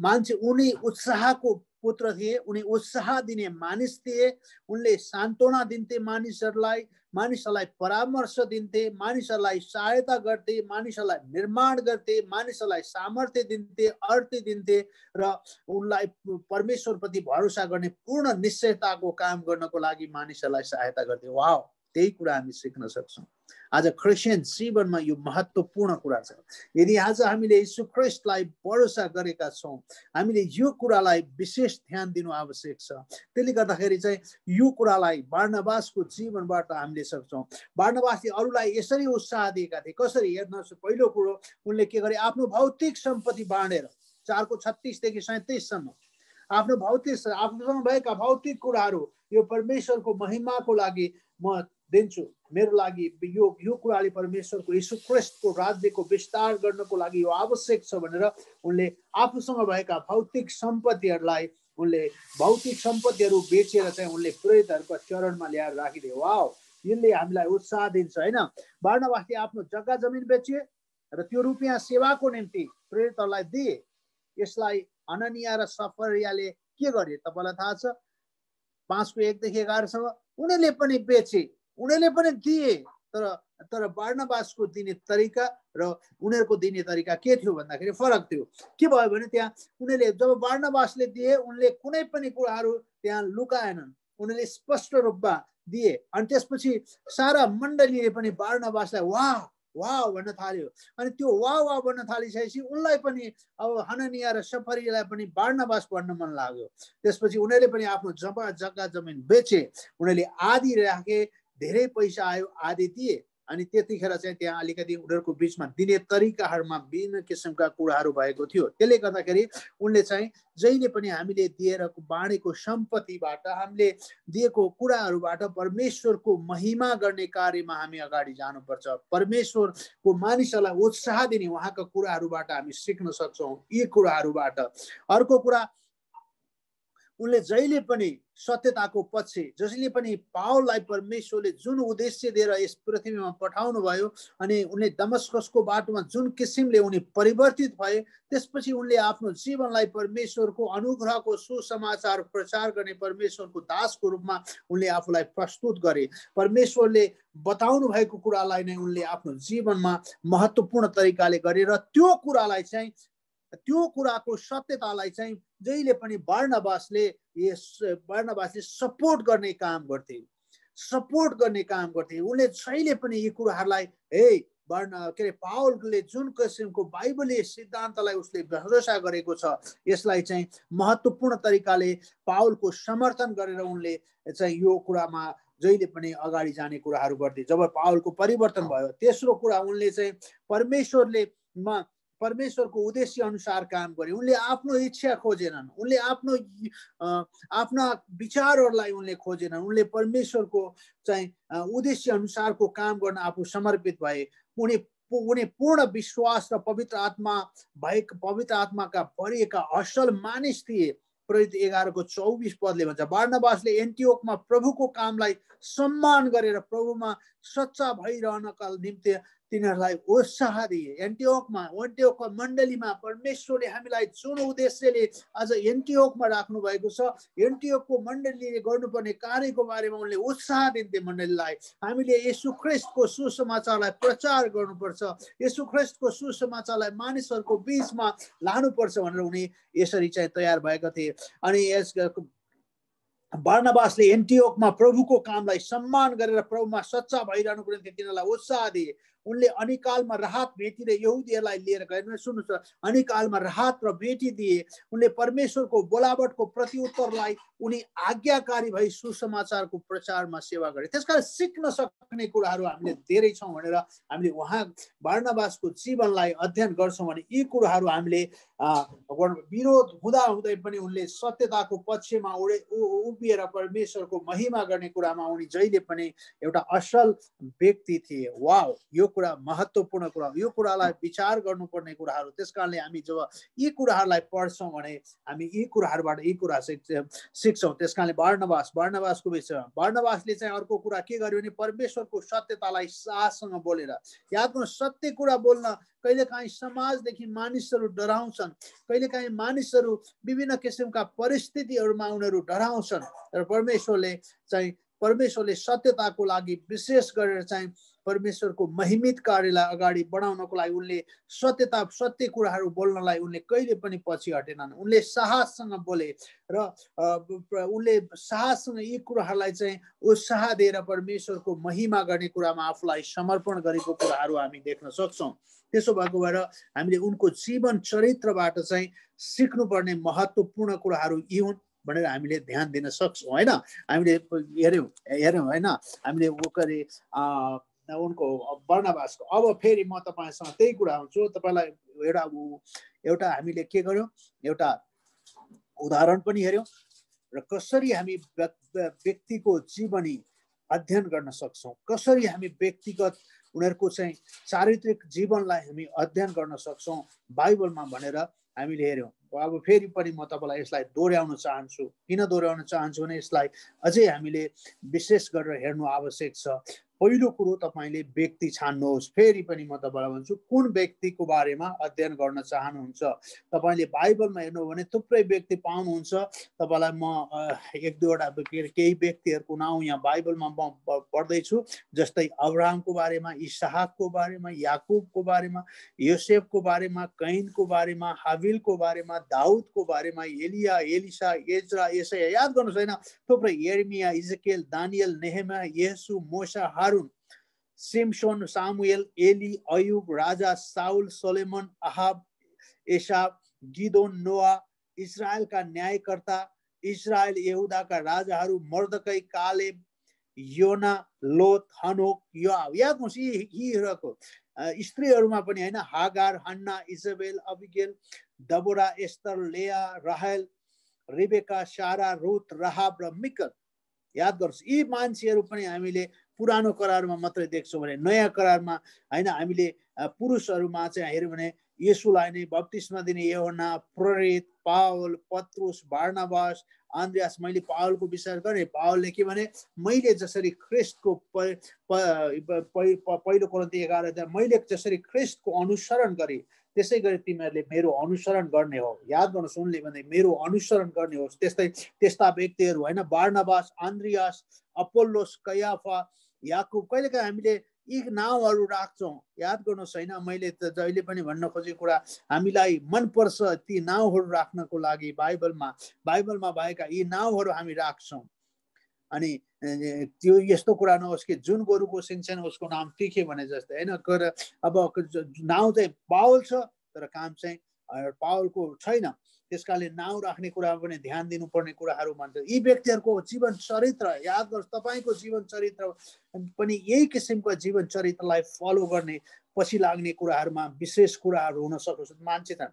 मान्छे उनी उत्साहको पुत्र थिए, उनी उत्साह दिने मानिस थिए। उनले सान्त्वना दिन्थे मानिसहरूलाई परामर्श दिन्थे, मानिसहरूलाई सहायता गर्थे, मानिसहरूलाई निर्माण गर्थे, मानिसहरूलाई सामर्थ्य दिन्थे, अर्थ दिन्थे र उनलाई परमेश्वरप्रति भरोसा गर्ने पूर्ण निश्चयताको काम गर्नको लागि मानिसहरूलाई सहायता गर्थे। वाह, त्यही कुरा हामी सिक्न सक्छौँ। आज क्रिस्चियन जीवनमा यो महत्त्वपूर्ण कुरा छ। यदि आज हामीले यीशु ख्रीष्टलाई भरोसा गरेका छौँ, हामीले यो कुरालाई विशेष ध्यान दिनु आवश्यक छ। त्यसले गर्दाखेरि चाहिँ यो कुरालाई बारनबासको जीवनबाट हामीले सक्छौँ। बारनबासले अरूलाई यसरी उत्साह दिएका थिए। कसरी? हेर्नुहोस्, पहिलो कुरो उनले के गरे, आफ्नो भौतिक सम्पत्ति बाँडेर 4:36 देखि 37 सम्म आफ्नो आफूसँग भएका भौतिक कुराहरू यो परमेश्वरको महिमाको लागि म दिन्छु, मेरो लागि यो कुराले परमेश्वरको यीशु ख्रीष्टको राज्यको विस्तार गर्नको लागि यो आवश्यक छ भनेर उनले आफूसँग भएका भौतिक सम्पत्तिहरू बेचेर चाहिँ उनले प्रेरितहरूको चरणमा ल्याएर राखिदिए। वाह, यसले हामीलाई उत्साह दिन्छ हैन। बारनबासले आफ्नो जग्गा जमिन बेचे र त्यो रुपियाँ सेवाको निम्ति प्रेरितहरूलाई दिए। यसलाई अननिया र सफरियाले के गरे तपाईँलाई थाहा छ? 5:1 देखि 11 सम्म उनीहरूले पनि बेचे, उनीहरूले पनि दिए। तर बारनबासको दिने तरिका र उनीहरूको दिने तरिका के थियो भन्दाखेरि फरक थियो। के भयो भने त्यहाँ उनीहरूले जब बारनबासले दिए, उनले कुनै पनि कुराहरू त्यहाँ लुकाएनन्, उनीहरूले स्पष्ट रूपमा दिए। अनि त्यसपछि सारा मण्डलीले पनि बारनबासलाई वाह वाह भन्न थाल्यो। अनि त्यो वाह वाह भन्न थालिसकेपछि उनलाई पनि अब हननिया र सफरियालाई पनि बारनबास भन्न मन लाग्यो। त्यसपछि उनीहरूले पनि आफ्नो जग्गा जमिन बेचे, उनीहरूले आधी राखे, धेरै पैसा आयो, आधी दिए। अनि त्यतिखेर चाहिँ त्यहाँ अलिकति उनीहरूको बिचमा दिने तरिकाहरूमा विभिन्न किसिमका कुराहरू भएको थियो। त्यसले गर्दाखेरि उनले चाहिँ जहिले पनि हामीले दिएर बाँडेको सम्पत्तिबाट, हामीले दिएको कुराहरूबाट परमेश्वरको महिमा गर्ने कार्यमा हामी अगाडि जानुपर्छ। परमेश्वरको मानिसहरूलाई उत्साह दिने उहाँका कुराहरूबाट हामी सिक्न सक्छौँ, यी कुराहरूबाट। अर्को कुरा, उनले जहिले पनि सत्यताको पक्ष, जसले पनि पावललाई परमेश्वरले जुन उद्देश्य दिएर यस पृथ्वीमा पठाउनु भयो अनि उनले दमस्कसको बाटोमा जुन किसिमले उनी परिवर्तित भए, त्यसपछि उनले आफ्नो जीवनलाई परमेश्वरको अनुग्रहको सुसमाचार प्रचार गर्ने परमेश्वरको दासको रूपमा उनले आफूलाई प्रस्तुत गरे। परमेश्वरले बताउनु भएको कुरालाई नै उनले आफ्नो जीवनमा महत्त्वपूर्ण तरिकाले गरे र त्यो कुराको सत्यतालाई चाहिँ जहिले पनि बारनबासले सपोर्ट गर्ने काम गर्थे। उनले जहिले पनि यी कुराहरूलाई पावलले जुन किसिमको बाइबलीय सिद्धान्तलाई उसले भरोसा गरेको छ, यसलाई चाहिँ महत्त्वपूर्ण तरिकाले पावलको समर्थन गरेर उनले चाहिँ यो कुरामा जहिले पनि अगाडि जाने कुराहरू गर्थे। जब पावलको परिवर्तन भयो, तेस्रो कुरा उनले चाहिँ परमेश्वरको उद्देश्य अनुसार काम गरे। उनले आफ्नो इच्छा खोजेनन्, उनले आफ्ना विचारहरूलाई उनले खोजेनन्, उनले परमेश्वरको चाहिँ उद्देश्य अनुसारको काम गर्न आफू समर्पित भए। उनी पूर्ण विश्वास र पवित्र आत्माका भरिएका असल मानिस थिए। प्रेरित 11:24 पदले भन्छ, बारनबासले एन्टियोखमा प्रभुको कामलाई सम्मान गरेर प्रभुमा सच्चा भइरहनका निम्ति तिनीहरूलाई उत्साह दिए। एन्टियोखमा मण्डलीमा परमेश्वरले हामीलाई जुन उद्देश्यले आज एन्टियोखमा राख्नु भएको छ, एन्टियोखको मण्डलीले गर्नुपर्ने कार्यको बारेमा उनले उत्साह दिन्थे मण्डलीलाई। हामीले येशू ख्रीष्टको सुसमाचारलाई प्रचार गर्नुपर्छ, येशू ख्रीष्टको सुसमाचारलाई मानिसहरूको बीचमा लानुपर्छ भनेर उनी यसरी चाहिँ तयार भएका थिए। अनि यस बारनबासले एन्टियोखमा प्रभुको कामलाई सम्मान गरेर प्रभुमा सच्चा भइरहनुको निम्ति तिनीहरूलाई उत्साह दिए। उनले अनिकालमा राहत भेटी र यहुदीहरूलाई लिएर गए। सुन्नुहोस्, अनिकालमा राहत र भेटी दिए। उनले परमेश्वरको बोलावटको प्रत्युत्तरलाई उनी आज्ञाकारी भई सुसमाचारको प्रचारमा सेवा गरे। त्यसकारण सिक्न सक्ने कुराहरू हामीले धेरै छौँ भनेर हामीले उहाँ बारनबासको जीवनलाई अध्ययन गर्छौँ भने यी कुराहरू हामीले विरोध हुँदै पनि उनले सत्यताको पक्षमा उभिएर परमेश्वरको महिमा गर्ने कुरामा उनी जहिले पनि एउटा असल व्यक्ति थिए। वाउ, यो कुरा महत्त्वपूर्ण कुरा, यो कुरालाई विचार गर्नुपर्ने कुराहरू। त्यसकारणले हामी जब यी कुराहरूलाई पढ्छौँ भने हामी यी कुराहरूबाट यी कुरा सिक्छौँ। त्यसकारणले बारनबासको विषयमा बारनबासले चाहिँ अर्को कुरा के गर्यो भने परमेश्वरको सत्यतालाई साहससँग बोलेर, याद गर्नु, सत्य कुरा बोल्न कहिलेकाहीँ समाजदेखि मानिसहरू डराउँछन्, कहिलेकाहीँ मानिसहरू विभिन्न किसिमका परिस्थितिहरूमा उनीहरू डराउँछन्। र परमेश्वरले सत्यताको लागि विशेष गरेर चाहिँ परमेश्वरको महिमित कार्यलाई अगाडि बढाउनको लागि उनले सत्य कुराहरू बोल्नलाई उनले कहिले पनि पछि हटेनन्। उनले साहससँग बोले र उनले साहससँग यी कुराहरूलाई चाहिँ उत्साह दिएर परमेश्वरको महिमा गर्ने कुरामा आफूलाई समर्पण गरेको कुराहरू हामी देख्न सक्छौँ। त्यसो भएको भएर हामीले उनको जीवन चरित्रबाट चाहिँ सिक्नुपर्ने महत्त्वपूर्ण कुराहरू यी हुन् भनेर हामीले ध्यान दिन सक्छौँ होइन। हामीले हेऱ्यौँ होइन, हामीले उनको बारनबासको। अब फेरि म तपाईँसँग त्यही कुरा हुन्छु। तपाईँलाई एउटा हामीले के गर्यौँ, एउटा उदाहरण पनि हेऱ्यौँ र कसरी हामी व्यक्तिको जीवनी अध्ययन गर्न सक्छौँ, कसरी हामी व्यक्तिगत उनीहरूको चाहिँ चारित्रिक जीवनलाई हामी अध्ययन गर्न सक्छौँ बाइबलमा भनेर हामीले हेऱ्यौँ। अब फेरि पनि म तपाईँलाई यसलाई दोहोऱ्याउन चाहन्छु। किन दोहोऱ्याउन चाहन्छु भने यसलाई अझै हामीले विशेष गरेर हेर्नु आवश्यक छ। पहिलो कुरो तपाईँले व्यक्ति छान्नुहोस्। फेरि पनि म तपाईँलाई भन्छु, कुन व्यक्तिको बारेमा अध्ययन गर्न चाहनुहुन्छ। तपाईँले बाइबलमा हेर्नु भने थुप्रै व्यक्ति पाउनुहुन्छ। तपाईँलाई म एक दुईवटा केही व्यक्तिहरूको नाउँ यहाँ बाइबलमा म पढ्दैछु। जस्तै अब्राहमको बारेमा, इसहाकको बारेमा, याकुबको बारेमा, योसेफको बारेमा, कैनको बारेमा, हाबिलको बारेमा, दाउदको बारेमा, एलिया, एलिसा, एजरा, यसया, याद गर्नुहोस् होइन, थुप्रै, यर्मिया, इजकेल, दानियल, नेहेमिया, येशू, मोसा, हारून, सिमसोन, सामुएल, एली, अयुब, राजा साउल, सोलोमन, अहाब, एसाब, गिदोन, नोआ, इजरायलका न्यायकर्ता, इजरायल यहुदाका राजाहरू, मर्दकै, कालेब, योना, लोत, हनोक, योआब। याद गर्नुहोस् यीहरूको स्त्रीहरूमा पनि होइन, हागार, हन्ना, इजबेल, अबिगेल, दबोरा, एस्तर, लेया, राहेल, रिबेका, सारा, रुथ, राहाब र मिकल। याद गर्नुहोस् यी मान्छेहरू पनि हामीले पुरानो करारमा मात्रै देख्छौँ भने नयाँ करारमा होइन, हामीले पुरुषहरूमा चाहिँ हेऱ्यौँ भने येशूलाई नै बप्तिस्मा दिने यूहन्ना, प्रेरित, पावल, पत्रुस, बारनबास, आन्द्रियास। मैले पावलको विषय गरेँ। पावलले के भने, मैले जसरी ख्रिस्टको पहिलो कोरिन्थी 11 मैले जसरी ख्रिस्टको अनुसरण गरेँ त्यसै गरी तिमीहरूले मेरो अनुसरण गर्ने हो। याद गर्नुहोस्, उनले भने मेरो अनुसरण गर्ने होस्। त्यस्ता व्यक्तिहरू होइन, बारनबास, आन्द्रियास, अपोल्लोस, कयाफा, याकुब। कहिलेकाहीँ हामीले यी नाउँहरू राख्छौँ। याद गर्नुहोस् होइन, मैले त जहिले पनि भन्न खोजेको कुरा, हामीलाई मनपर्छ ती नाउँहरू राख्नको लागि बाइबलमा भएका यी नाउँहरू हामी राख्छौँ। अनि त्यो यस्तो कुरा नहोस् कि जुन गोरुको सिङ छैन उसको नाम तिखे भने जस्तै होइन। अब नाउँ चाहिँ पावल छ तर काम चाहिँ पावलको छैन, त्यसकारणले नाउँ राख्ने कुरामा पनि ध्यान दिनुपर्ने कुराहरू भन्छ। यी व्यक्तिहरूको जीवन चरित्र याद गर्नुहोस्, तपाईँको जीवन चरित्र पनि यही किसिमको जीवन चरित्रलाई फलो गर्ने पछि लाग्ने कुराहरूमा विशेष कुराहरू हुन सक्छ। मान्छे त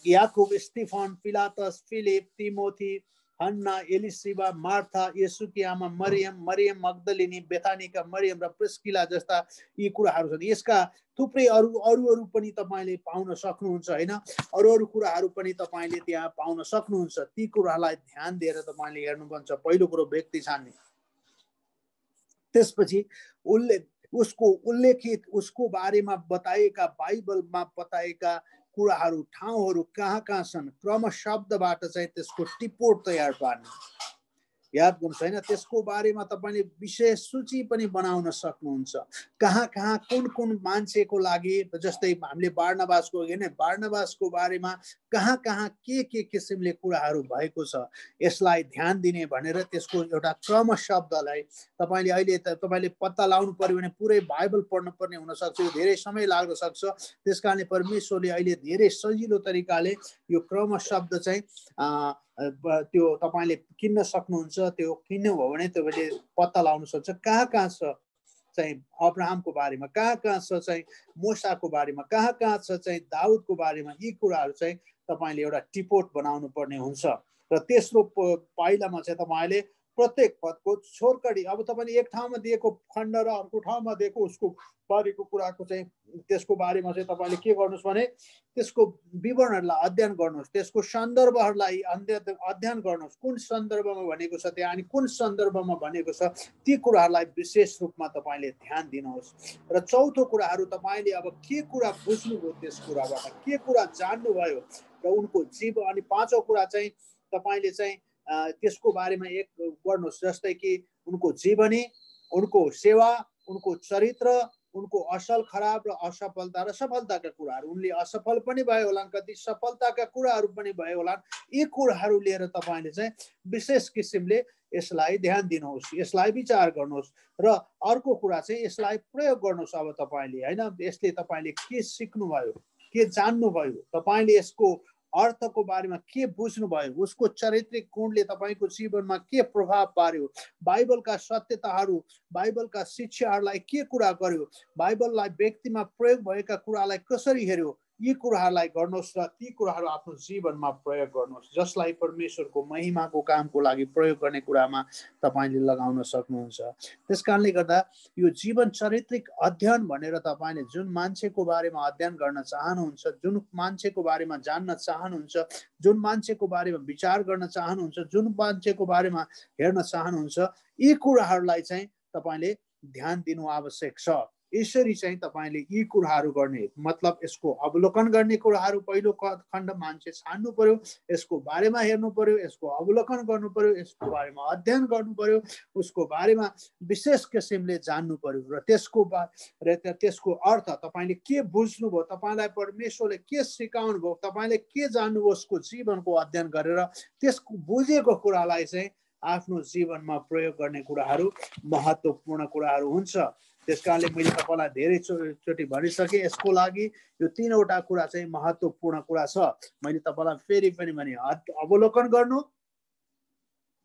याकुब, स्टिफन, पिलातस, फिलिप, तिमोथी, हन्ना, एलिसिबा, मार्था, येशूकी आमा मरियम, मरियम मग्दलिनी, बेथानीका मरियम र प्रिस्किला जस्ता यी कुराहरू छन्। यसका थुप्रै अरू पनि तपाईँले पाउन सक्नुहुन्छ हैन। अरू कुराहरू पनि तपाईँले त्यहाँ पाउन सक्नुहुन्छ। ती कुराहरूलाई ध्यान दिएर तपाईँले हेर्नुपर्छ। पहिलो कुरो व्यक्ति छान्ने, त्यसपछि उसको उल्लेखित उसको बारेमा बताएका बाइबलमा बताएका कुराहरू ठाउँहरू कहाँ छन्, क्रम शब्दबाट चाहिँ त्यसको टिपोट तयार पार्ने। याद गर्नुहोस् हैन, त्यसको बारेमा तपाईले विशेष सूची पनि बनाउन सक्नुहुन्छ। कहाँ कुन मान्छेको लागि, जस्तै हामीले बारनबासको बारनबासको बारेमा कहाँ के किसिमले कुराहरू भएको छ, यसलाई ध्यान दिने भनेर त्यसको एउटा क्रम शब्दलाई तपाईले अहिले तपाईले पत्ता लगाउनु पर्यो भने पुरै बाइबल पढ्नु पर्ने हुन सक्छ, धेरै समय लाग्न सक्छ। त्यसकारणले परमेश्वरले अहिले धेरै सजिलो तरिकाले यो क्रम शब्द चाहिँ त्यो तपाईले किन्न सक्नुहुन्छ। त्यो किन्नुभयो भने तपाईले पत्ता लगाउन सक्छ कहाँ छ चाहिँ अब्राहमको बारेमा, कहाँ छ चाहिँ मोसाको बारेमा, कहाँ छ चाहिँ दाउदको बारेमा। यी कुराहरू चाहिँ तपाईले एउटा टिपोट बनाउनु पर्ने हुन्छ। र तेस्रो पाइलामा चाहिँ तपाईले प्रत्येक पदको छोरकडी, अब तपाईले एक ठाउँमा दिएको खण्ड र अर्को ठाउँमा दिएको उसको बारेको कुराको चाहिँ त्यसको बारेमा चाहिँ तपाईले के गर्नुस् भने त्यसको विवरणहरूलाई अध्ययन गर्नुस्, त्यसको सन्दर्भहरूलाई अध्ययन गर्नुस्। कुन सन्दर्भमा भनेको छ त्यहाँ अनि कुन सन्दर्भमा भनेको छ, ती कुराहरूलाई विशेष रूपमा तपाईले ध्यान दिनुहोस्। र चौथो कुराहरू तपाईले अब के कुरा बुझ्नुभयो, त्यस कुराबाट के कुरा जान्नुभयो र उनको जीवन। अनि पाँचौं कुरा चाहिँ तपाईले चाहिँ त्यसको बारेमा एक गर्नुहोस्, जस्तै कि उनको जीवनी, उनको सेवा, उनको चरित्र, उनको असल खराब र असफलता र सफलताका कुराहरू। उनले असफल पनि भए होलान्, कति सफलताका कुराहरू पनि भए होलान्। यी कुराहरू लिएर तपाईले चाहिँ विशेष किसिमले यसलाई ध्यान दिनुहोस्, यसलाई विचार गर्नुहोस्। र अर्को कुरा चाहिँ यसलाई प्रयोग गर्नुहोस्। अब तपाईले हैन, यसले तपाईले के सिक्नुभयो, के जान्नुभयो, तपाईले यसको अर्थको बारेमा के बुझ्नुभयो, उसको चारित्रिक गुणले तपाईको जीवनमा के प्रभाव पार्यो, बाइबलका सत्यताहरू, बाइबलका शिक्षाहरूलाई के कुरा गर्यो, बाइबललाई व्यक्तिमा प्रयोग भएका कुरालाई कसरी हेर्यो, यी कुराहरूलाई गर्नुहोस् र ती कुराहरू आफ्नो जीवनमा प्रयोग गर्नुहोस्, जसलाई परमेश्वरको महिमाको कामको लागि प्रयोग गर्ने कुरामा तपाईले लगाउन सक्नुहुन्छ। त्यसकारणले गर्दा यो जीवन चारित्रिक अध्ययन भनेर तपाईले जुन मान्छेको बारेमा अध्ययन गर्न चाहनुहुन्छ, जुन मान्छेको बारेमा जान्न चाहनुहुन्छ, जुन मान्छेको बारेमा विचार गर्न चाहनुहुन्छ, जुन मान्छेको बारेमा हेर्न चाहनुहुन्छ, यी कुराहरूलाई चाहिँ तपाईले ध्यान दिनु आवश्यक छ। यसरी चाहिँ तपाईले यी कुराहरू गर्ने, मतलब यसको अवलोकन गर्ने कुराहरू पहिलो खण्ड मान्छे छान्नु पर्यो, यसको बारेमा हेर्नु पर्यो, यसको अवलोकन गर्नु पर्यो, यसको बारेमा अध्ययन गर्नु पर्यो, उसको बारेमा विशेष किसिमले जान्नु पर्यो। र त्यसको अर्थ तपाईले के बुझ्नुभयो, तपाईलाई परमेश्वरले के सिकाउनु भयो, तपाईले के जान्नुभयो, उसको जीवनको अध्ययन गरेर त्यसको बुझेको कुरालाई चाहिँ आफ्नो जीवनमा प्रयोग गर्ने कुराहरू महत्त्वपूर्ण कुराहरू हुन्छ। त्यसकारणले मैले तपाईलाई धेरै चोटि भनिसके, यसको लागि यो तीनवटा कुरा चाहिँ महत्त्वपूर्ण कुरा छ। मैले तपाईलाई फेरि पनि भने, अवलोकन गर्नु,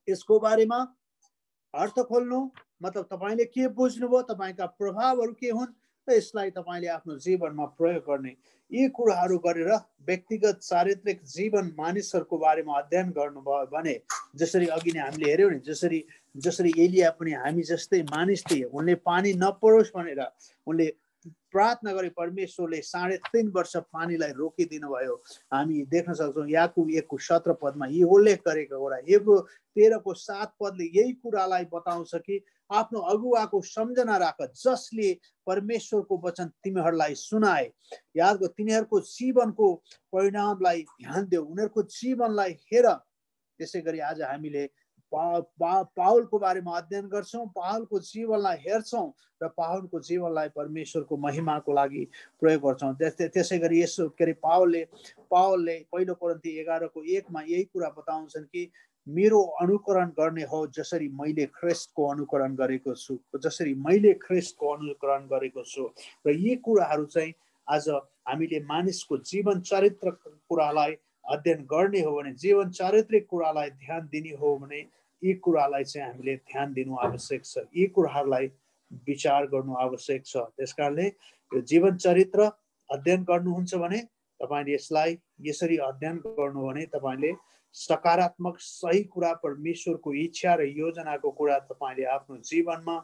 यसको बारेमा अर्थ खोल्नु, मतलब तपाईले के बुझ्नुभयो, तपाईका प्रभावहरू के हुन्, र यसलाई तपाईले आफ्नो जीवनमा प्रयोग गर्ने। यी कुराहरू गरेर व्यक्तिगत चारित्रिक जीवन मानिसहरूको बारेमा अध्ययन गर्नुभयो भने, जसरी अघि नै हामीले हेर्यौँ नि, जसरी एलिया पनि हामी जस्तै मानिस थिए, उनले पानी नपरोस् भनेर उनले प्रार्थना गरे, परमेश्वरले 3.5 वर्ष पानीलाई रोकिदिनु भयो। हामी देख्न सक्छौँ याकुब 1:17 पदमा यी उल्लेख गरेको कुरा। हेब्रू 13:7 पदले यही कुरालाई बताउँछ कि आफ्नो अगुवाको सम्झना राख, जसले परमेश्वरको वचन तिमीहरूलाई सुनाए। याद गर, तिनीहरूको जीवनको परिणामलाई ध्यान देऊ, उनीहरूको जीवनलाई हेर। त्यसै गरी आज हामीले पावलको बारेमा अध्ययन गर्छौँ, पावलको जीवनलाई हेर्छौँ र पावलको जीवनलाई परमेश्वरको महिमाको लागि प्रयोग गर्छौँ। त्यसै गरी यसो के अरे पावलले पहिलो कोरिन्थी 11:1 यही कुरा बताउँछन् कि मेरो अनुकरण गर्ने हो जसरी मैले ख्रिस्टको अनुकरण गरेको छु, र यी कुराहरू चाहिँ आज हामीले मानिसको जीवन चरित्रको कुरालाई अध्ययन गर्ने हो भने, जीवन चरित्रिक कुरालाई ध्यान दिने हो भने यी कुरालाई चाहिँ हामीले ध्यान दिनु आवश्यक छ, यी कुराहरूलाई विचार गर्नु आवश्यक छ। त्यसकारणले यो जीवन चरित्र अध्ययन गर्नुहुन्छ भने तपाईले यसलाई यसरी अध्ययन गर्नु भने तपाईले सकारात्मक सही कुरा, परमेश्वरको इच्छा र योजनाको कुरा तपाईले आफ्नो जीवनमा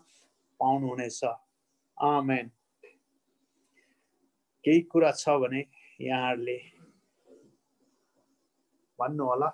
पाउनुहुनेछ। आमेन। केही कुरा छ भने यहाँहरूले भन्नु होला।